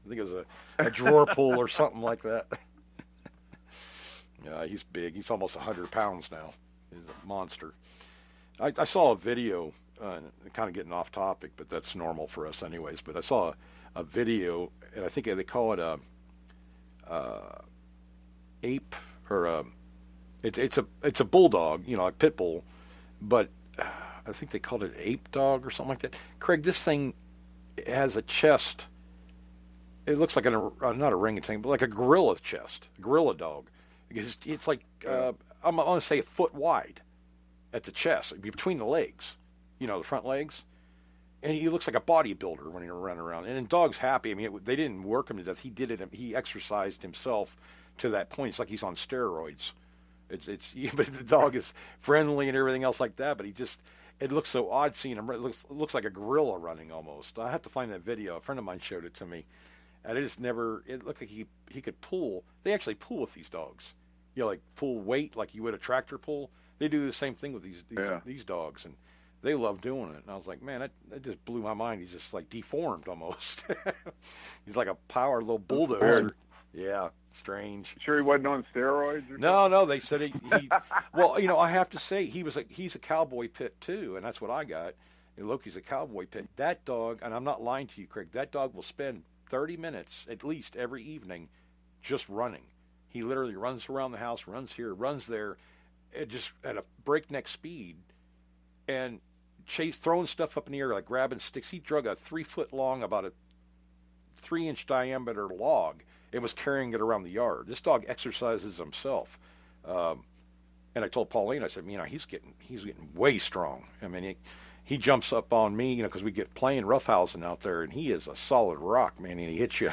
think it was a drawer pull or something like that. Yeah, he's big. He's almost 100 pounds now. He's a monster. I saw a video, kind of getting off topic, but that's normal for us anyways. But I saw a video, and I think they call it a ape or it's a bulldog, you know, a pit bull, but I think they called it ape dog or something like that. Craig, this thing has a chest. It looks like not a orangutan, but like a gorilla chest, a gorilla dog. Because it's like I'm going to say a foot wide at the chest, between the legs, you know, the front legs. And he looks like a bodybuilder when he runs around. And the dog's happy. I mean, they didn't work him to death. He did it. He exercised himself to that point. It's like he's on steroids. But the dog is friendly and everything else like that. But it looks so odd seeing him. It looks like a gorilla running almost. I have to find that video. A friend of mine showed it to me. And it looked like he could pull. They actually pull with these dogs. You know, like pull weight like you would a tractor pull. They do the same thing with these dogs, and they love doing it. And I was like, man, that just blew my mind. He's just like deformed almost. He's like a power little bulldozer. Yeah, strange. Sure, he wasn't on steroids. No. They said he. Well, you know, I have to say he's a cowboy pit too, and that's what I got. And Loki's a cowboy pit. That dog, and I'm not lying to you, Craig. That dog will spend 30 minutes at least every evening just running. He literally runs around the house, runs here, runs there, just at a breakneck speed, and throwing stuff up in the air, like grabbing sticks. He drug a 3-foot long, about a 3-inch diameter log, and was carrying it around the yard. This dog exercises himself. And I told Pauline, I said, you know, he's getting way strong. I mean, he jumps up on me, you know, because we get playing roughhousing out there, and he is a solid rock, man, and he hits you.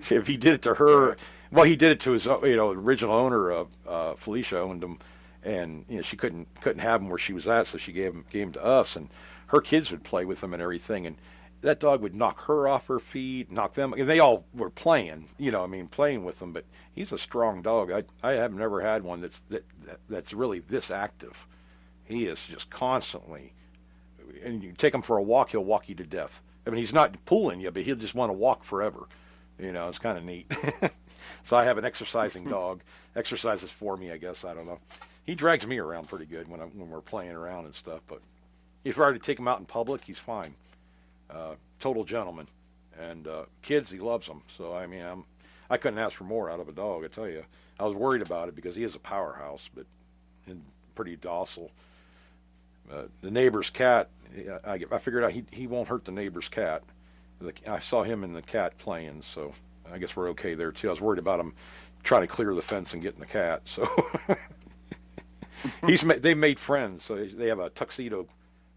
If he did it to her, well, he did it to his, you know, original owner of Felicia owned him, and you know she couldn't have him where she was at, so she gave him to us, and her kids would play with him and everything, and that dog would knock her off her feet, knock them. They all were playing, you know, I mean, playing with him, but he's a strong dog. I have never had one that's really this active. He is just constantly. And you take him for a walk, he'll walk you to death. I mean, he's not pulling you, but he'll just want to walk forever. You know, it's kind of neat. So I have an exercising dog. Exercises for me, I guess. I don't know. He drags me around pretty good when we're playing around and stuff. But if I were to take him out in public, he's fine. Total gentleman. And kids, he loves them. So, I mean, I couldn't ask for more out of a dog, I tell you. I was worried about it because he is a powerhouse, but pretty docile. The neighbor's cat, I figured out he won't hurt the neighbor's cat. I saw him and the cat playing, so I guess we're okay there too. I was worried about him trying to clear the fence and getting the cat. So they made friends. So they have a tuxedo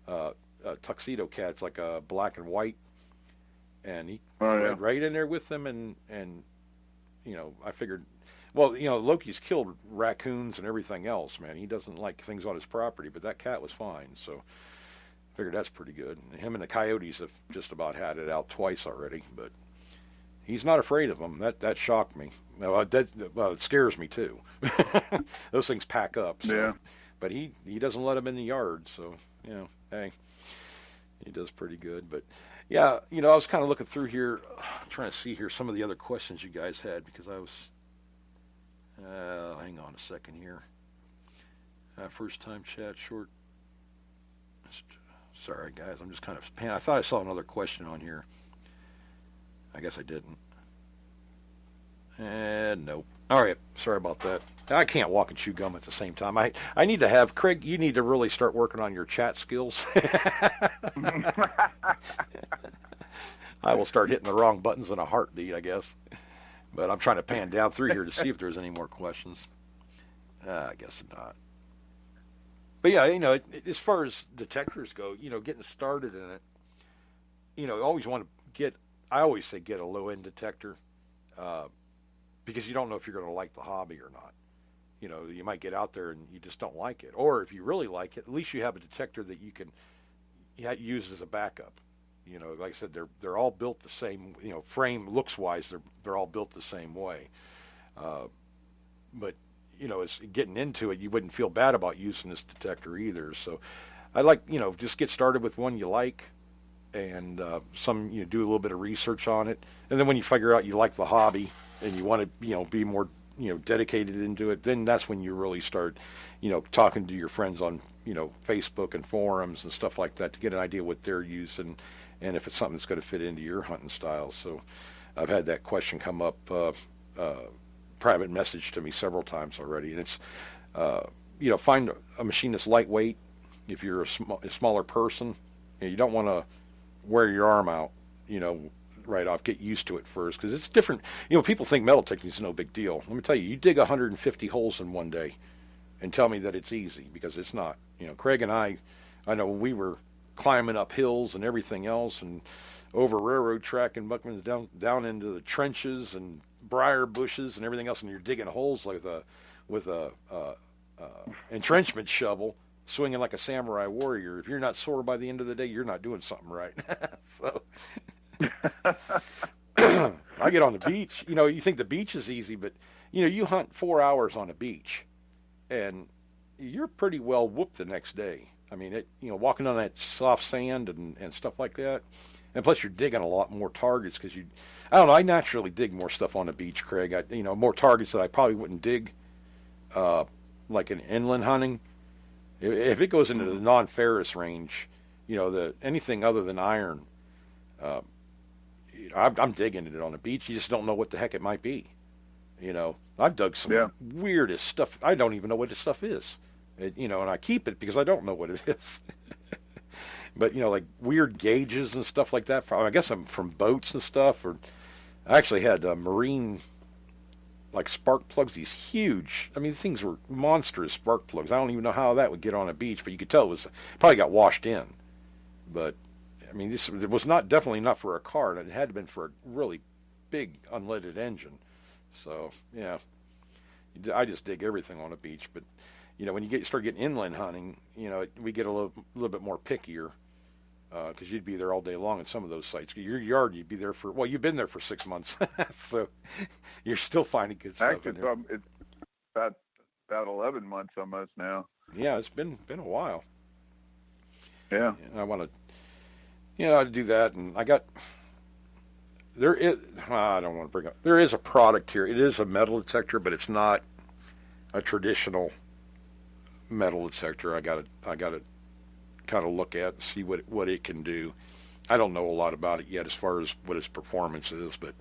cat. It's like a black and white, and he went right in there with them. And you know, I figured. Well, you know, Loki's killed raccoons and everything else, man. He doesn't like things on his property, but that cat was fine, so I figured that's pretty good. And him and the coyotes have just about had it out twice already, but he's not afraid of them. That shocked me. Well, it scares me, too. Those things pack up. So. Yeah. But he doesn't let them in the yard, so, you know, hey, he does pretty good. But, yeah, you know, I was kind of looking through here, trying to see here some of the other questions you guys had, because I was... hang on a second here. First time chat short. Sorry, guys. I'm just kind of... I thought I saw another question on here. I guess I didn't. Nope. All right. Sorry about that. I can't walk and chew gum at the same time. I need to have... Craig, you need to really start working on your chat skills. I will start hitting the wrong buttons in a heartbeat, I guess. But I'm trying to pan down through here to see if there's any more questions. I guess not. But yeah, you know, as far as detectors go, you know, getting started in it, you know, I always say get a low-end detector because you don't know if you're going to like the hobby or not. You know, you might get out there and you just don't like it. Or if you really like it, at least you have a detector that you can use as a backup. You know, like I said, they're all built the same. You know, frame looks wise, they're all built the same way. But you know, as getting into it, you wouldn't feel bad about using this detector either. So, I like, just get started with one you like, and do a little bit of research on it, and then when you figure out you like the hobby and you want to be more dedicated into it, then that's when you really start talking to your friends on Facebook and forums and stuff like that to get an idea what they're using and if it's something that's going to fit into your hunting style. So I've had that question come up private message to me several times already, and it's find a machine that's lightweight. If you're a smaller person, you don't want to wear your arm out, right off. Get used to it first, because it's different. People think metal technique is no big deal. Let me tell you dig 150 holes in one day and tell me that it's easy, because it's not. Craig and I know when we were climbing up hills and everything else and over railroad track and Buckman's down into the trenches and briar bushes and everything else, and you're digging holes like with a entrenchment shovel, swinging like a samurai warrior. If you're not sore by the end of the day, you're not doing something right. So I get on the beach. You think the beach is easy, but you hunt 4 hours on a beach, and you're pretty well whooped the next day. I mean, walking on that soft sand and stuff like that, and plus you're digging a lot more targets because I don't know. I naturally dig more stuff on the beach, Craig. More targets that I probably wouldn't dig, like in inland hunting. If it goes into the non-ferrous range, anything other than iron, I'm digging it on the beach. You just don't know what the heck it might be. I've dug some weirdest stuff. I don't even know what this stuff is. And I keep it because I don't know what it is. But, like weird gauges and stuff like that. I guess I'm from boats and stuff. Or I actually had marine, like spark plugs, these huge, these things were monstrous spark plugs. I don't even know how that would get on a beach, but you could tell it probably got washed in. But, it was definitely not for a car. It had to have been for a really big unleaded engine. So, yeah, I just dig everything on a beach. But, when you start getting inland hunting, we get a little bit more pickier, because you'd be there all day long at some of those sites. Your yard, you'd be there you've been there for 6 months, so you're still finding good stuff. Actually, in there. It's about 11 months almost now. Yeah, it's been a while. Yeah, and I want to, do that, and I don't want to bring up. There is a product here. It is a metal detector, but it's not a traditional metal detector. I got to kind of look at and see what it can do. I don't know a lot about it yet as far as what its performance is, but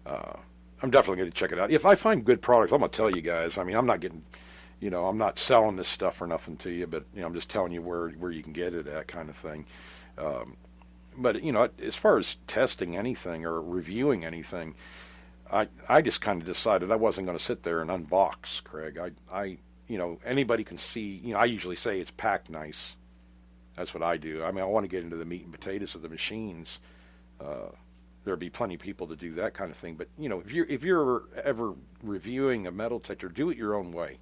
I'm definitely going to check it out. If I find good products, I'm going to tell you guys. I'm not getting, I'm not selling this stuff or nothing to you, but I'm just telling you where you can get it at, kind of thing. But as far as testing anything or reviewing anything, I just kind of decided I wasn't going to sit there and unbox, Craig. Anybody can see. I usually say it's packed nice. That's what I do. I want to get into the meat and potatoes of the machines. There'll be plenty of people to do that kind of thing. But if you're ever reviewing a metal detector, do it your own way.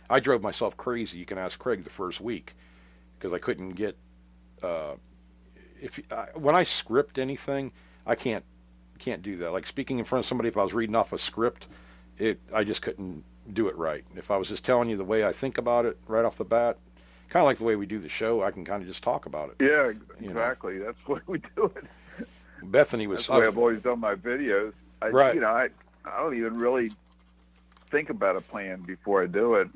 I drove myself crazy. You can ask Craig the first week because I couldn't get. When I script anything, I can't do that. Like speaking in front of somebody, if I was reading off a script, I just couldn't do it right. If I was just telling you the way I think about it right off the bat, kind of like the way we do the show, I can kind of just talk about it. Yeah, exactly. That's the way we do it. Bethany was. That's the way I've always done my videos. Right. I don't even really think about a plan before I do it.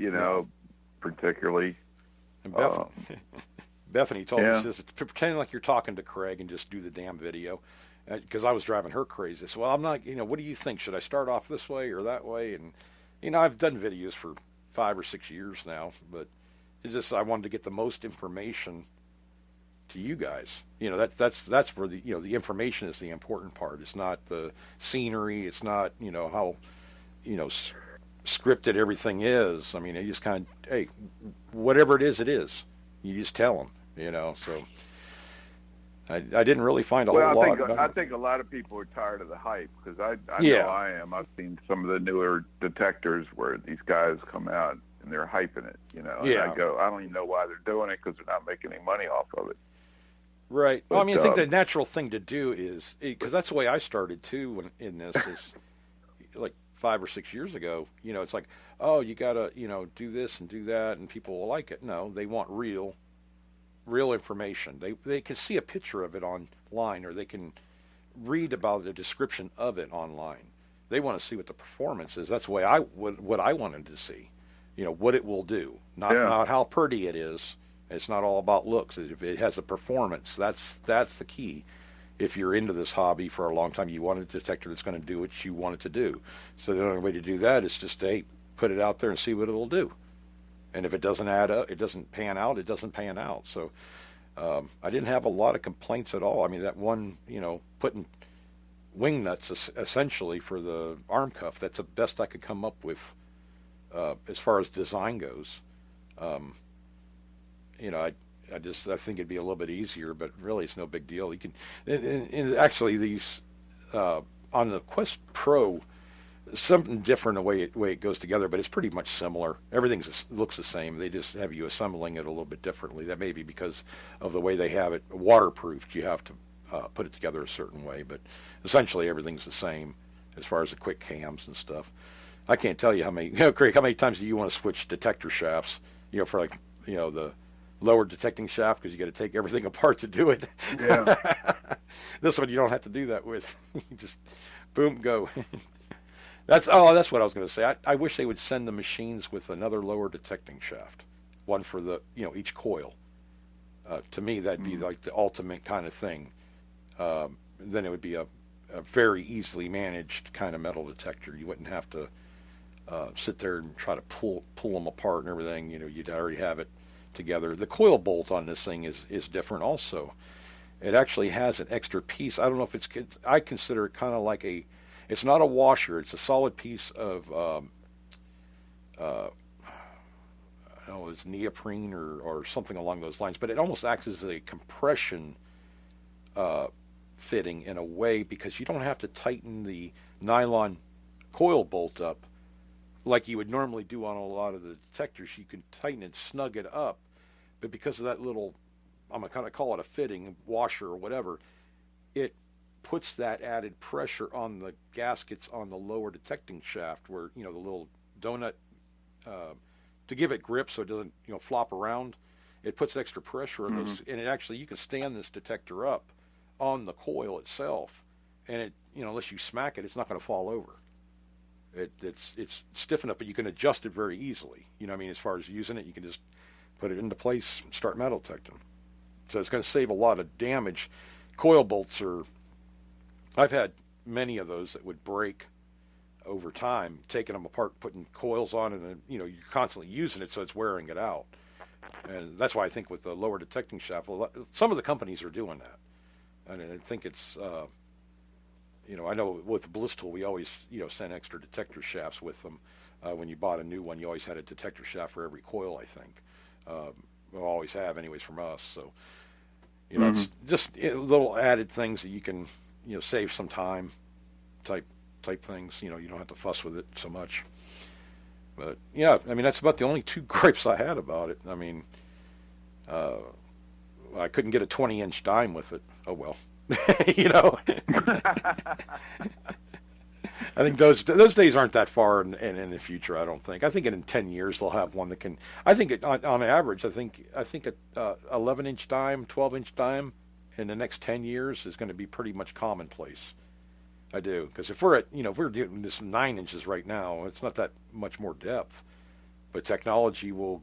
Particularly. And Bethany told me, she says, pretend like you're talking to Craig and just do the damn video. Because I was driving her crazy. So, I'm not, what do you think? Should I start off this way or that way? And, I've done videos for 5 or 6 years now, but it's just I wanted to get the most information to you guys. That's where the information is the important part. It's not the scenery. It's not, how, scripted everything is. You just kind of, hey, whatever it is. You just tell them. So I didn't really find a whole lot. I think a lot of people are tired of the hype because I know I am. I've seen some of the newer detectors where these guys come out and they're hyping it, And I go, I don't even know why they're doing it because they're not making any money off of it. Right. But, I think the natural thing to do is, because that's the way I started too in this is like 5 or 6 years ago, it's like, oh, you got to, do this and do that and people will like it. No, they want real real information. They can see a picture of it online, or they can read about the description of it online. They want to see what the performance is. That's the way what I wanted to see. What it will do, not how pretty it is. It's not all about looks. If it has a performance, that's the key. If you're into this hobby for a long time, you want a detector that's going to do what you want it to do. So the only way to do that is just to put it out there and see what it'll do. And if it doesn't add up, it doesn't pan out, it doesn't pan out. So I didn't have a lot of complaints at all. I mean, that one, putting wing nuts essentially for the arm cuff, that's the best I could come up with as far as design goes. I think it'd be a little bit easier, but really it's no big deal. You can, and actually these on the Quest Pro, something different the way it goes together, but it's pretty much similar. Everything looks the same. They just have you assembling it a little bit differently. That may be because of the way they have it waterproofed. You have to put it together a certain way, but essentially everything's the same as far as the quick cams and stuff. I can't tell you how many, Craig, how many times do you want to switch detector shafts, for the lower detecting shaft, because you got to take everything apart to do it. Yeah. This one you don't have to do that with. You just boom, go. That's what I was going to say. I wish they would send the machines with another lower detecting shaft, one for the each coil. To me, that'd be like the ultimate kind of thing. Then it would be a very easily managed kind of metal detector. You wouldn't have to sit there and try to pull them apart and everything. You'd already have it together. The coil bolt on this thing is different also. It actually has an extra piece. I don't know if I consider it kind of like it's not a washer. It's a solid piece of, I don't know, it's neoprene or something along those lines, but it almost acts as a compression fitting in a way, because you don't have to tighten the nylon coil bolt up like you would normally do on a lot of the detectors. You can tighten and snug it up, but because of that little, I'm going to kind of call it a fitting washer or whatever, it puts that added pressure on the gaskets on the lower detecting shaft, where the little donut, to give it grip so it doesn't flop around. It puts extra pressure on those, and you can stand this detector up on the coil itself, and it unless you smack it, it's not going to fall over. It's stiff enough, but you can adjust it very easily. As far as using it, you can just put it into place and start metal detecting. So it's going to save a lot of damage. Coil bolts I've had many of those that would break over time, taking them apart, putting coils on, and then you're constantly using it, so it's wearing it out. And that's why I think with the lower detecting shaft, some of the companies are doing that. And I think it's, I know with the Bliss tool, we always, send extra detector shafts with them. When you bought a new one, you always had a detector shaft for every coil, I think. We'll always have, anyways, from us. So, it's just little added things that you can, save some time type things. You don't have to fuss with it so much. But, yeah, that's about the only two gripes I had about it. I couldn't get a 20-inch dime with it. Oh, well. I think those days aren't that far in the future. I don't think. I think in 10 years they'll have one that can. I think on average, I think a 11-inch dime, 12-inch dime in the next 10 years is going to be pretty much commonplace. I do, because if we're doing this 9 inches right now, it's not that much more depth, but technology will.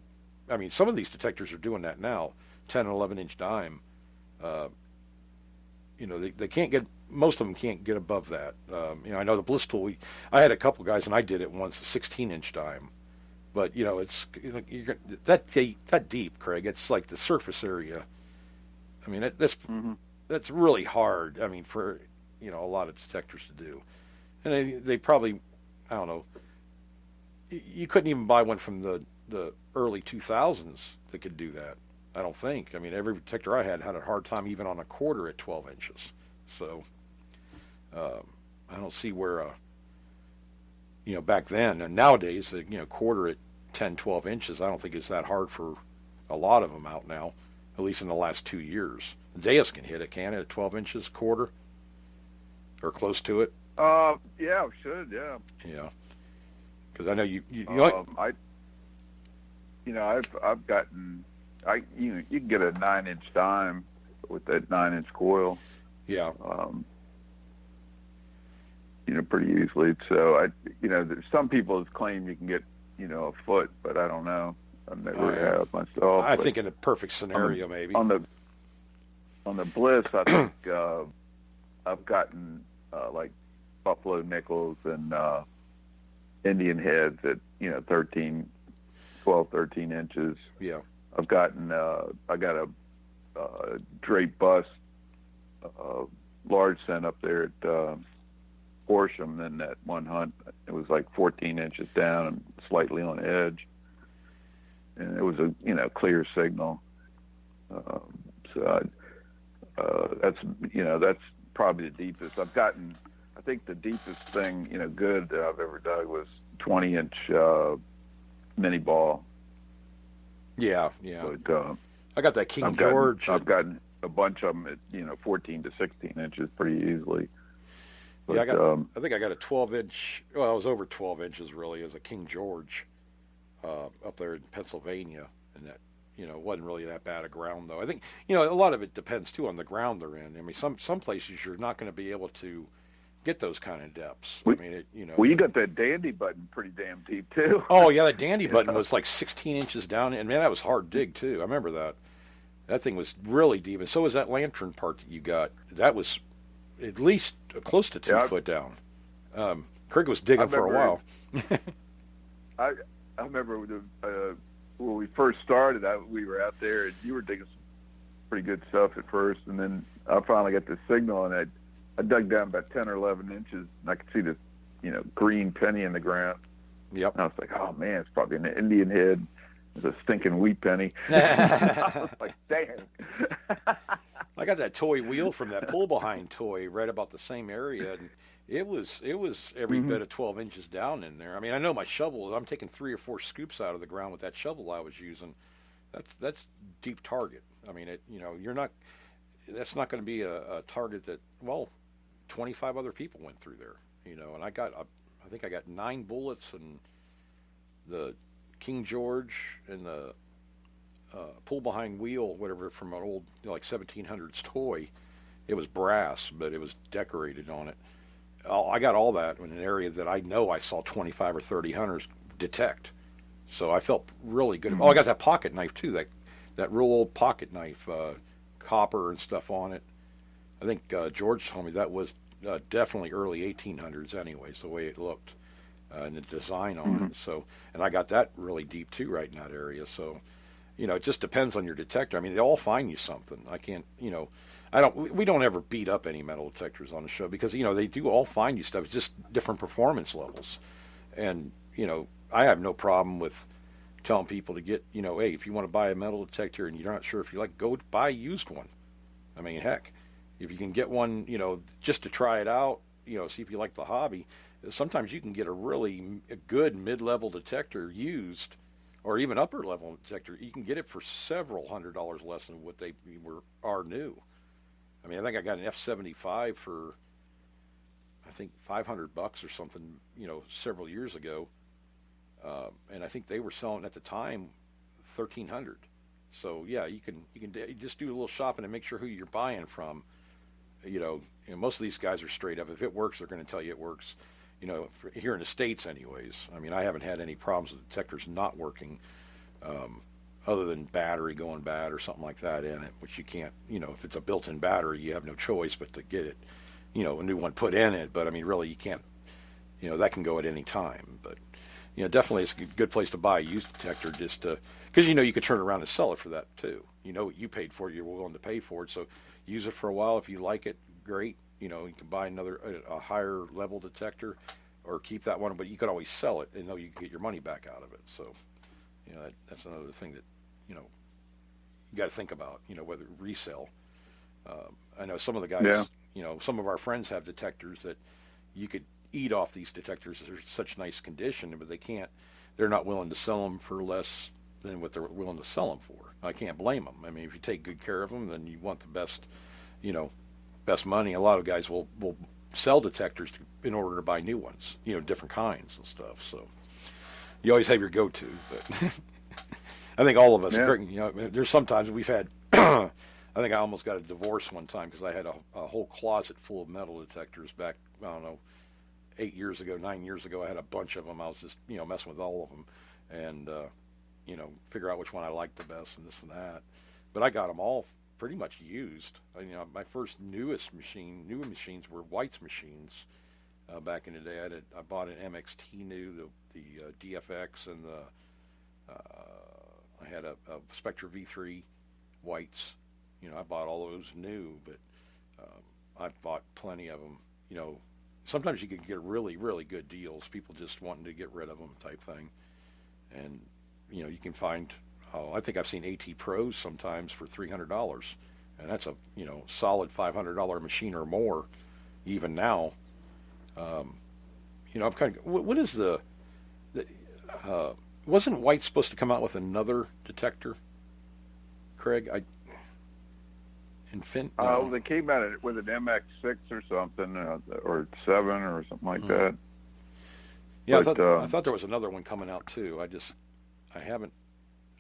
Some of these detectors are doing that now. 10 and 11-inch dime. They can't get, most of them can't get above that. I know the Bliss tool, I had a couple guys, and I did it once, a 16-inch dime. But, it's you're that deep, Craig. It's like the surface area. That's really hard, for, a lot of detectors to do. And they probably, I don't know, you couldn't even buy one from the early 2000s that could do that. I don't think. Every detector I had a hard time even on a quarter at 12 inches. So I don't see where, back then and nowadays, quarter at 10, 12 inches, I don't think it's that hard for a lot of them out now, at least in the last 2 years. Deus can hit it, can it, at 12 inches, quarter? Or close to it? Yeah, it should, yeah. Yeah. Because I know you I've gotten you can get a 9-inch dime with that 9-inch coil. Yeah. Pretty easily. So there's some people that claim you can get, a foot, but I don't know. I've never have myself. I think in a perfect scenario, maybe. On the Bliss, I think I've gotten like buffalo nickels and Indian heads at 12, 13 inches. Yeah. I've gotten I got a drape bust large cent up there at Horsham. In that one hunt, it was like 14 inches down and slightly on edge, and it was a clear signal. So that's probably the deepest I've gotten. I think the deepest thing good that I've ever dug was 20-inch mini ball. Yeah. But, I got that King George. I've gotten a bunch of them at 14 to 16 inches pretty easily. But, yeah, I think I got a 12-inch. Well, it was over 12 inches really. As a King George up there in Pennsylvania, and that wasn't really that bad of ground though. I think a lot of it depends too on the ground they're in. I mean, some places you're not going to be able to get those kind of depths. Well, you got that dandy button pretty damn deep too. Oh yeah, that dandy button was like 16 inches down, and man, that was hard dig too. I remember that. That thing was really deep, and so was that lantern part that you got. That was at least close to 2 foot down. Craig was digging for a while. I remember when we first started, we were out there, and you were digging some pretty good stuff at first, and then I finally got the signal, and I dug down about 10 or 11 inches, and I could see this, green penny in the ground. Yep. And I was like, oh man, it's probably an Indian head. It's a stinking wheat penny. I was like, dang. I got that toy wheel from that pull behind toy right about the same area, and it was every bit of 12 inches down in there. I mean, I know my shovel. I'm taking 3 or 4 scoops out of the ground with that shovel I was using. That's deep target. I mean, you're not. That's not going to be a target that 25 other people went through there. And I think I got 9 bullets, and the King George and the pull behind wheel, whatever, from an old like 1700s toy. It was brass, but it was decorated on it. I got all that in an area that I know I saw 25 or 30 hunters detect. So I felt really good. I got that pocket knife too, that real old pocket knife, copper and stuff on it. I think George told me that was definitely early 1800s anyways, the way it looked. And the design on it. So, and I got that really deep too, right in that area. So, it just depends on your detector. I mean, they all find you something. I can't, we don't ever beat up any metal detectors on the show because, they do all find you stuff. It's just different performance levels. And, I have no problem with telling people to get, hey, if you want to buy a metal detector and you're not sure if you like, go buy a used one. I mean, heck, if you can get one, just to try it out, see if you like the hobby. Sometimes you can get a good mid-level detector used, or even upper-level detector. You can get it for several $100s less than what they are new. I mean, I think I got an F75 for, I think $500 or something, several years ago, and I think they were selling at the time $1,300. So yeah, you can just do a little shopping and make sure who you're buying from. Most of these guys are straight up. If it works, they're going to tell you it works. Here in the States anyways. I mean, I haven't had any problems with detectors not working, other than battery going bad or something like that in it, which you can't, if it's a built-in battery, you have no choice but to get it, a new one put in it. But I mean, really, you can't, that can go at any time. But, definitely it's a good place to buy a used detector just to, because, you could turn around and sell it for that too. What you paid for it, you're willing to pay for it. So use it for a while. If you like it, great. You can buy a higher level detector, or keep that one, but you could always sell it and know you can get your money back out of it. So, that's another thing that, you got to think about, whether resell. I know some of the guys, some of our friends have detectors that you could eat off these detectors. They're such nice condition, but they're not willing to sell them for less than what they're willing to sell them for. I can't blame them. I mean, if you take good care of them, then you want the best, best money. A lot of guys will sell detectors in order to buy new ones, different kinds and stuff. So you always have your go-to. But I think all of us, Yeah. you know, there's sometimes we've had. I think I almost got a divorce one time because I had a whole closet full of metal detectors back. I don't know, 8 years ago, 9 years ago. I had a bunch of them. I was just messing with all of them, and figure out which one I liked the best and this and that. But I got them all pretty much used. My first newer machines were White's machines. Back in the day, I bought an MXT new, the DFX, and I had a Spectre V3 Whites. I bought all those new, but I've bought plenty of them. Sometimes you can get really, really good deals. People just wanting to get rid of them type thing. And, you can find, I think I've seen AT Pros sometimes for $300. And that's a, solid $500 machine or more, even now. I'm kind of, what is wasn't White supposed to come out with another detector, Craig? They came out with an MX6 or something, or 7 or something like that. Yeah, but, I thought there was another one coming out too. I haven't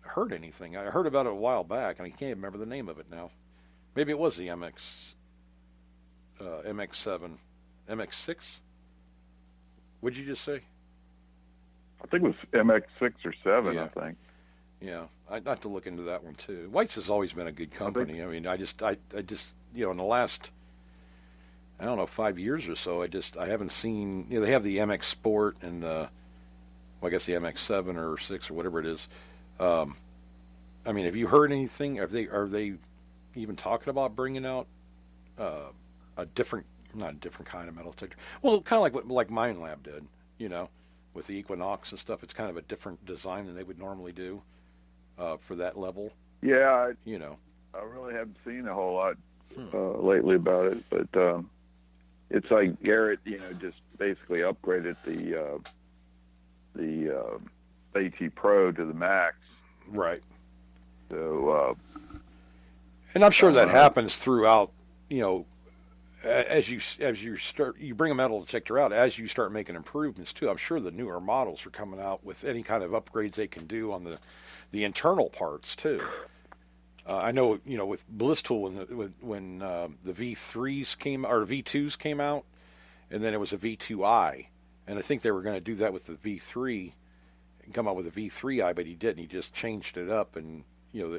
heard anything. I heard about it a while back, and I can't remember the name of it now. Maybe it was the MX7, MX6. What'd you just say? I think it was MX6 or 7. Yeah. I think. Yeah, I'd have to look into that one too. White's has always been a good company. I just in the last, I don't know, 5 years or so, I haven't seen, they have the MX Sport and I guess the MX7 or 6 or whatever it is. Have you heard anything? Are they even talking about bringing out not a different kind of metal detector? Well, kind of like what Mine Lab did, with the Equinox and stuff. It's kind of a different design than they would normally do for that level. Yeah, I really haven't seen a whole lot lately about it, but it's like Garrett, just basically upgraded the AT Pro to the Max. Right. So, and I'm sure that happens throughout. As you bring a metal detector out, as you start making improvements too. I'm sure the newer models are coming out with any kind of upgrades they can do on the internal parts too. I know, with Bliss Tool when the V3s came, or V2s came out, and then it was a V2i, and I think they were going to do that with the V3 and come out with a V3i, but he didn't. He just changed it up, and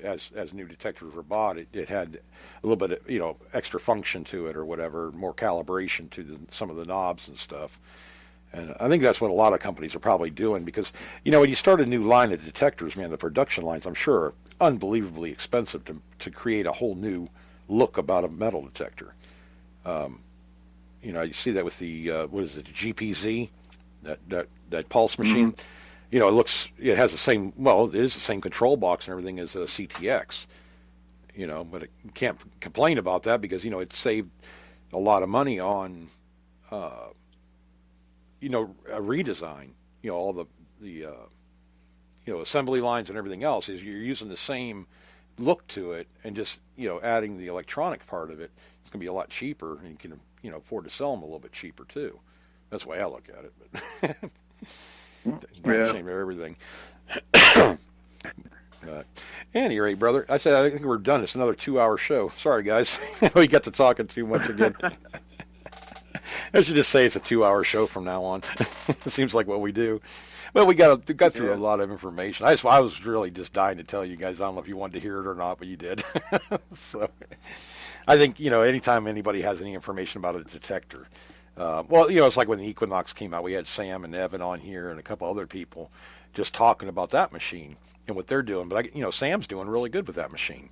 as new detectors were bought, it had a little bit of extra function to it or whatever, more calibration to some of the knobs and stuff. And I think that's what a lot of companies are probably doing, because when you start a new line of detectors, man, the production lines, I'm sure, are unbelievably expensive to create a whole new look about a metal detector. You see that with the what is it, the GPZ, that pulse machine. Mm-hmm. It has the same, it is the same control box and everything as a CTX. But it can't complain about that because it saved a lot of money on a redesign. All the assembly lines and everything else is you're using the same look to it, and just adding the electronic part of it. It's going to be a lot cheaper, and you can afford to sell them a little bit cheaper too. That's the way I look at it. But shame of everything. But at any rate, brother, I think we're done. It's another 2-hour show. Sorry, guys. We got to talking too much again. I should just say it's a 2-hour show from now on. It seems like what we do. Well, we got through a lot of information. I was really just dying to tell you guys. I don't know if you wanted to hear it or not, but you did. So I think, anytime anybody has any information about a detector, it's like when the Equinox came out, we had Sam and Evan on here and a couple other people just talking about that machine and what they're doing. But Sam's doing really good with that machine.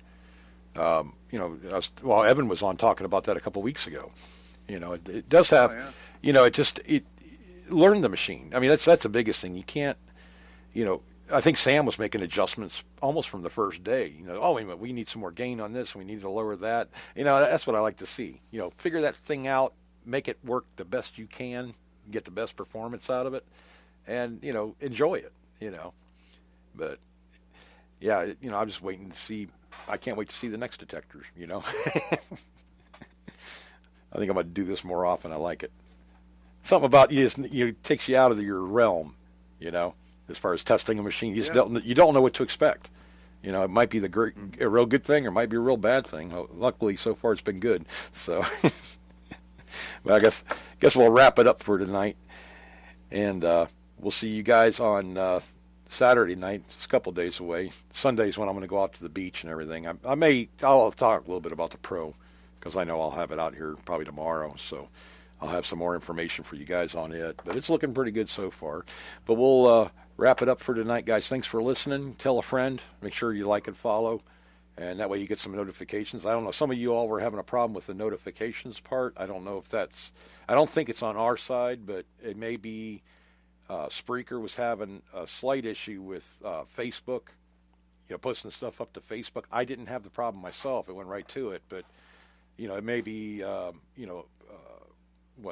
Evan was on talking about that a couple weeks ago. It does have, it learn the machine. That's the biggest thing. You can't, I think Sam was making adjustments almost from the first day. Wait a minute, we need some more gain on this, and we need to lower that. That's what I like to see. Figure that thing out, make it work the best you can, get the best performance out of it, and enjoy it. But yeah, I'm just waiting to see. I can't wait to see the next detectors. I think I'm going to do this more often. I like it. Something about it takes you out of your realm, as far as testing a machine. You don't know what to expect. You know, it might be a real good thing, or it might be a real bad thing. Luckily, so far it's been good. So, but I guess we'll wrap it up for tonight, and we'll see you guys on Saturday night. It's a couple days away. Sunday's when I'm going to go out to the beach and everything. I'll talk a little bit about the pro, because I know I'll have it out here probably tomorrow. So I'll have some more information for you guys on it. But it's looking pretty good so far. But we'll wrap it up for tonight, guys. Thanks for listening. Tell a friend. Make sure you like and follow. And that way you get some notifications. I don't know. Some of you all were having a problem with the notifications part. I don't know if I don't think it's on our side, but it may be Spreaker was having a slight issue with Facebook, posting stuff up to Facebook. I didn't have the problem myself. It went right to it. But, it may be,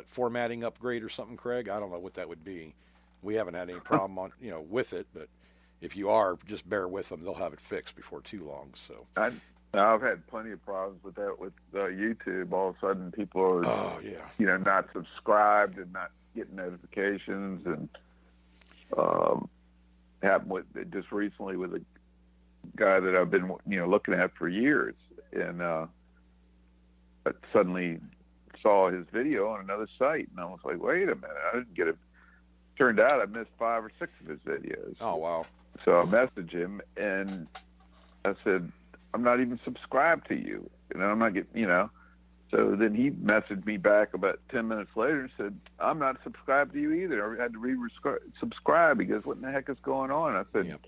formatting upgrade or something, Craig? I don't know what that would be. We haven't had any problem with it, but if you are, just bear with them. They'll have it fixed before too long. So I've had plenty of problems with that with YouTube. All of a sudden, people are, not subscribed and not getting notifications, and happened with just recently with a guy that I've been looking at for years, and but suddenly saw his video on another site, and I was like, wait a minute, I didn't get it. Turned out I missed 5 or 6 of his videos. Oh, wow. So I messaged him, and I said, I'm not even subscribed to you. I'm not getting, So then he messaged me back about 10 minutes later and said, I'm not subscribed to you either. I had to re-subscribe. He goes, what in the heck is going on? I said,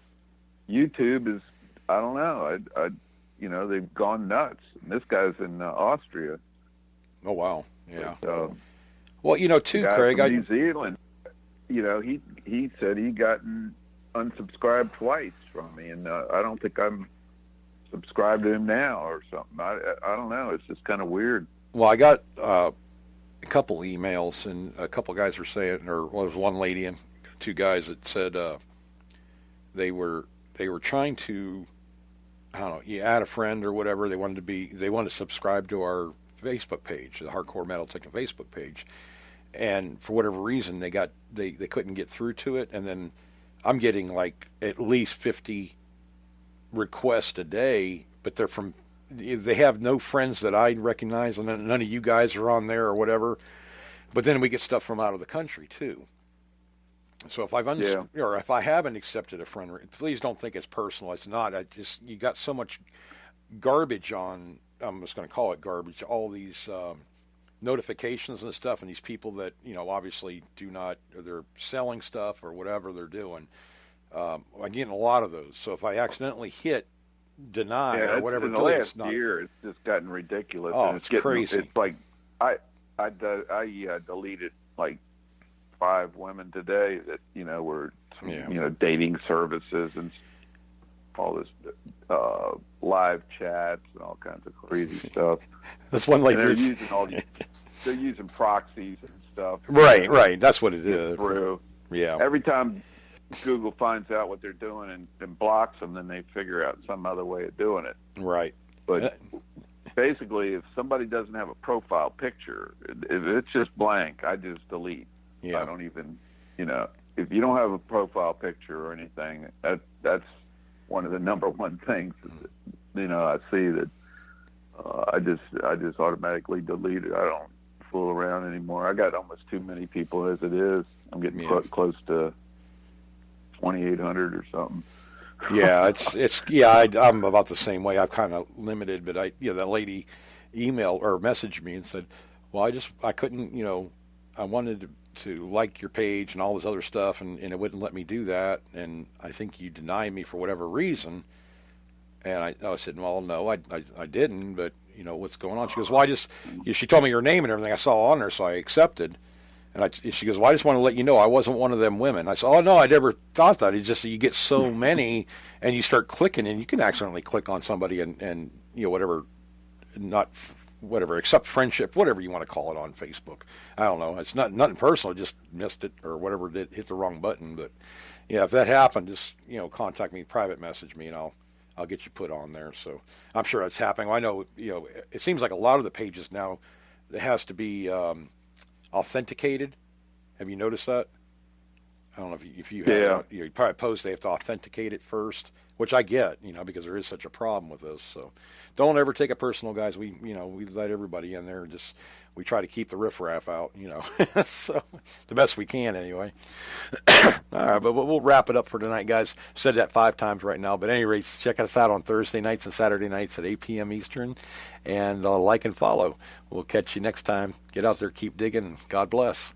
YouTube is, I don't know. They've gone nuts. And this guy's in Austria. Oh, wow. Yeah. But, well, too, Craig. New Zealand, he said he gotten unsubscribed twice from me, and I don't think I'm subscribed to him now or something. I don't know. It's just kind of weird. Well, I got a couple emails, and a couple guys were saying, or well, there was one lady and 2 guys that said they were trying to, I don't know, you add a friend or whatever. They wanted to subscribe to our Facebook page, the Hardcore Metal Ticking Facebook page, and for whatever reason they couldn't get through to it. And then I'm getting like at least 50 requests a day, but they have no friends that I recognize, and none of you guys are on there or whatever. But then we get stuff from out of the country too. So if if I haven't accepted a friend, please don't think it's personal. It's not. You got so much garbage on. I'm just going to call it garbage. All these notifications and stuff, and these people that obviously do not, or they're selling stuff or whatever they're doing. I'm getting a lot of those. So if I accidentally hit deny or whatever, in the last year, it's just gotten ridiculous. Oh, it's crazy. It's like I deleted like 5 women today that were dating services and all this live chats and all kinds of crazy stuff. This one like they're using proxies and stuff. Right. That's what it is. Through. Yeah. Every time Google finds out what they're doing and blocks them, then they figure out some other way of doing it. Right. But basically, if somebody doesn't have a profile picture, if it's just blank, I just delete. Yeah. I don't even, if you don't have a profile picture or anything, that's one of the number one things. I see that I just automatically delete it. I don't fool around anymore. I got almost too many people as it is. I'm getting close to 2,800 or something. Yeah, I'm about the same way. I've kind of limited, but that lady emailed or messaged me and said, well, I couldn't, I wanted to like your page and all this other stuff, and it wouldn't let me do that, and I think you denied me for whatever reason. And I said, well, no, I didn't, but what's going on? She goes, well, she told me your name and everything I saw on there, so I accepted. And she goes, well, I just want to let you know I wasn't one of them women. I said, oh, no, I never thought that. It's just that you get so many, and you start clicking, and you can accidentally click on somebody and whatever, accept friendship, whatever you want to call it on Facebook. I don't know. It's nothing personal. Just missed it or whatever, hit the wrong button. But, if that happened, just, contact me, private message me, and I'll get you put on there. So I'm sure that's happening. I know, it seems like a lot of the pages now, it has to be authenticated. Have you noticed that? I don't know if you have, Yeah. you probably post they have to authenticate it first, which I get, because there is such a problem with this. So don't ever take it personal, guys. We let everybody in there. Just we try to keep the riffraff out, so the best we can anyway. All right, but we'll wrap it up for tonight, guys. Said that 5 times right now, but at any rate, check us out on Thursday nights and Saturday nights at 8 p.m. Eastern, and like and follow. We'll catch you next time. Get out there, keep digging. God bless.